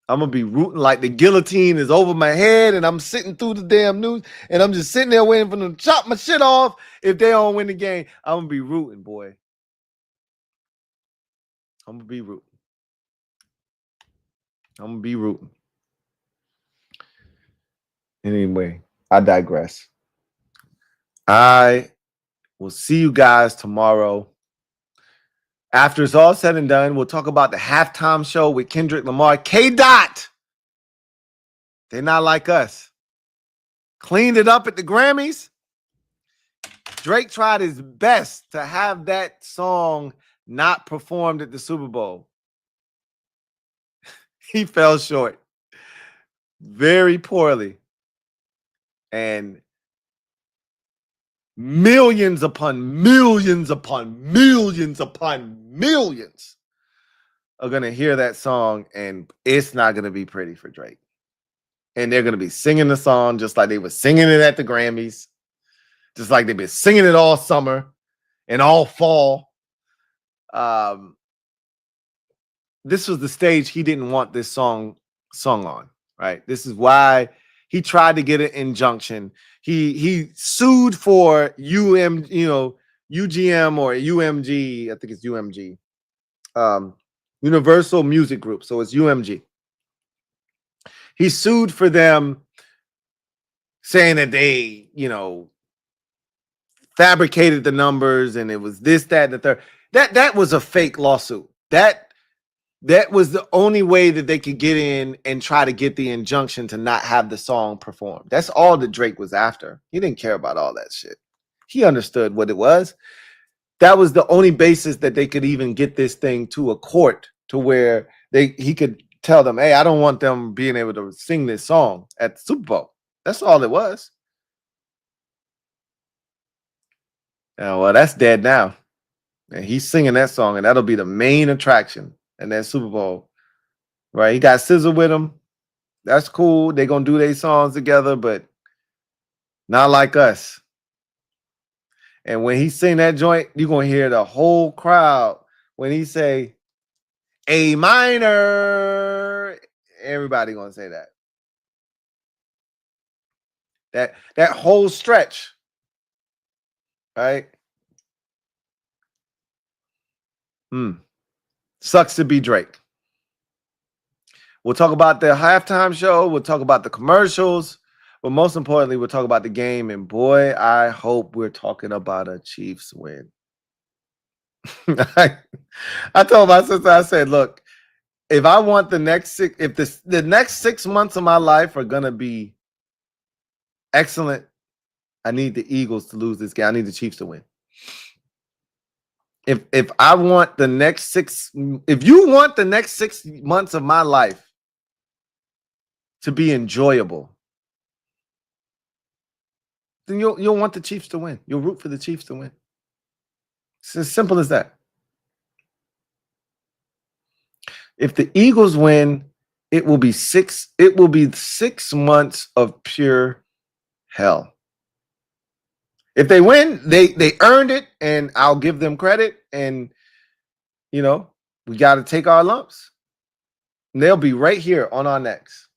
I'm going to be rooting like the guillotine is over my head and I'm sitting through the damn news and I'm just sitting there waiting for them to chop my shit off if they don't win the game. I'm going to be rooting, boy. I'm going to be rooting. I'm going to be rooting. Anyway, I digress. I will see you guys tomorrow. After it's all said and done, we'll talk about the halftime show with Kendrick Lamar. K-Dot. They're not like us. Cleaned it up at the Grammys. Drake tried his best to have that song not performed at the Super Bowl. He fell short very poorly. And millions upon millions upon millions upon millions are going to hear that song, and it's not going to be pretty for Drake. And they're going to be singing the song just like they were singing it at the Grammys, just like they've been singing it all summer and all fall. This was the stage he didn't want this song sung on, right? This is why he tried to get an injunction. He sued for UGM or UMG. I think it's UMG, Universal Music Group. So it's UMG. He sued for them, saying that they, fabricated the numbers and it was this, that, and the third. That was a fake lawsuit. That was the only way that they could get in and try to get the injunction to not have the song performed. That's all that Drake was after. He didn't care about all that shit. He understood what it was. That was the only basis that they could even get this thing to a court to where he could tell them, hey, I don't want them being able to sing this song at the Super Bowl. That's all it was. Well, that's dead now. And he's singing that song, and that'll be the main attraction in that Super Bowl. Right? He got SZA with him. That's cool. They're going to do their songs together, but not like us. And when he sing that joint, you're going to hear the whole crowd. When he say A minor, everybody going to say that. That whole stretch. Right? Sucks to be Drake. We'll talk about the halftime show. We'll talk about the commercials. But most importantly, we'll talk about the game. And boy, I hope we're talking about a Chiefs win. I told my sister, I said, look, if I want the next the next 6 months of my life are going to be excellent, I need the Eagles to lose this game. I need the Chiefs to win. If I want the next if you want the next 6 months of my life to be enjoyable, then you'll want the Chiefs to win. You'll root for the Chiefs to win. It's as simple as that. If the Eagles win, it will be 6 months of pure hell. If they win, they earned it, and I'll give them credit. And we got to take our lumps. And they'll be right here on our necks.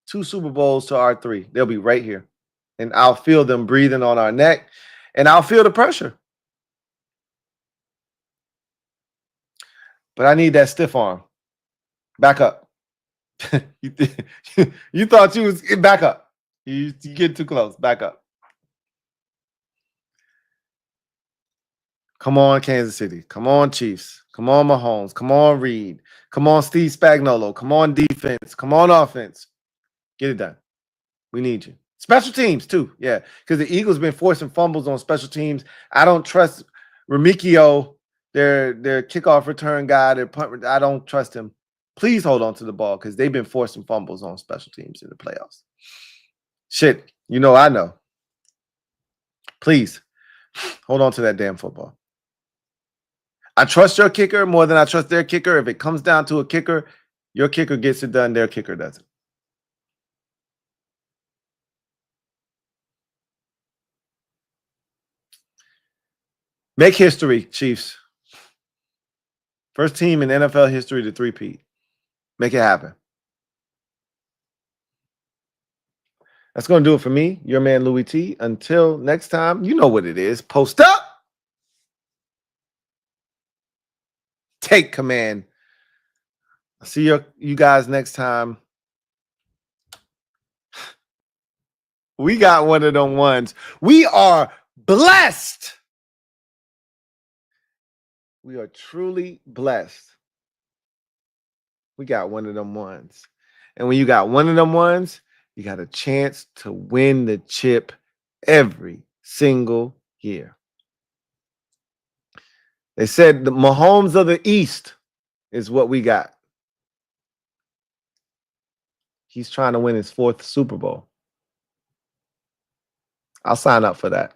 2 Super Bowls to our 3. They'll be right here. And I'll feel them breathing on our neck, and I'll feel the pressure. But I need that stiff arm. Back up. You thought you was back up. You get too close. Back up. Come on, Kansas City. Come on, Chiefs. Come on, Mahomes. Come on, Reed. Come on, Steve Spagnuolo. Come on, defense. Come on, offense. Get it done. We need you. Special teams, too. Yeah, because the Eagles been forcing fumbles on special teams. I don't trust Remicchio, their kickoff return guy, their punt. I don't trust him. Please hold on to the ball because they've been forcing fumbles on special teams in the playoffs. Shit, I know. Please hold on to that damn football. I trust your kicker more than I trust their kicker. If it comes down to a kicker, your kicker gets it done, their kicker doesn't. Make history, Chiefs. First team in NFL history to three-peat. Make it happen. That's going to do it for me, your man Louie T. Until next time, you know what it is. Post up. Take command. I'll see you guys next time. We got one of them ones. We are blessed. We are truly blessed. We got one of them ones. And when you got one of them ones, you got a chance to win the chip every single year. They said the Mahomes of the East is what we got. He's trying to win his 4th Super Bowl. I'll sign up for that.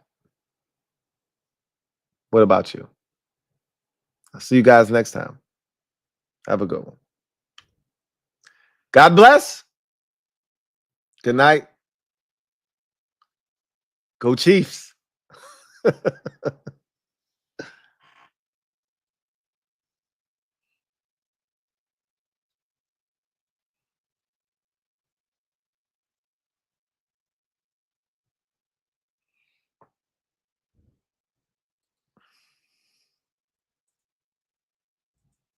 What about you? I'll see you guys next time. Have a good one. God bless. Good night. Go Chiefs.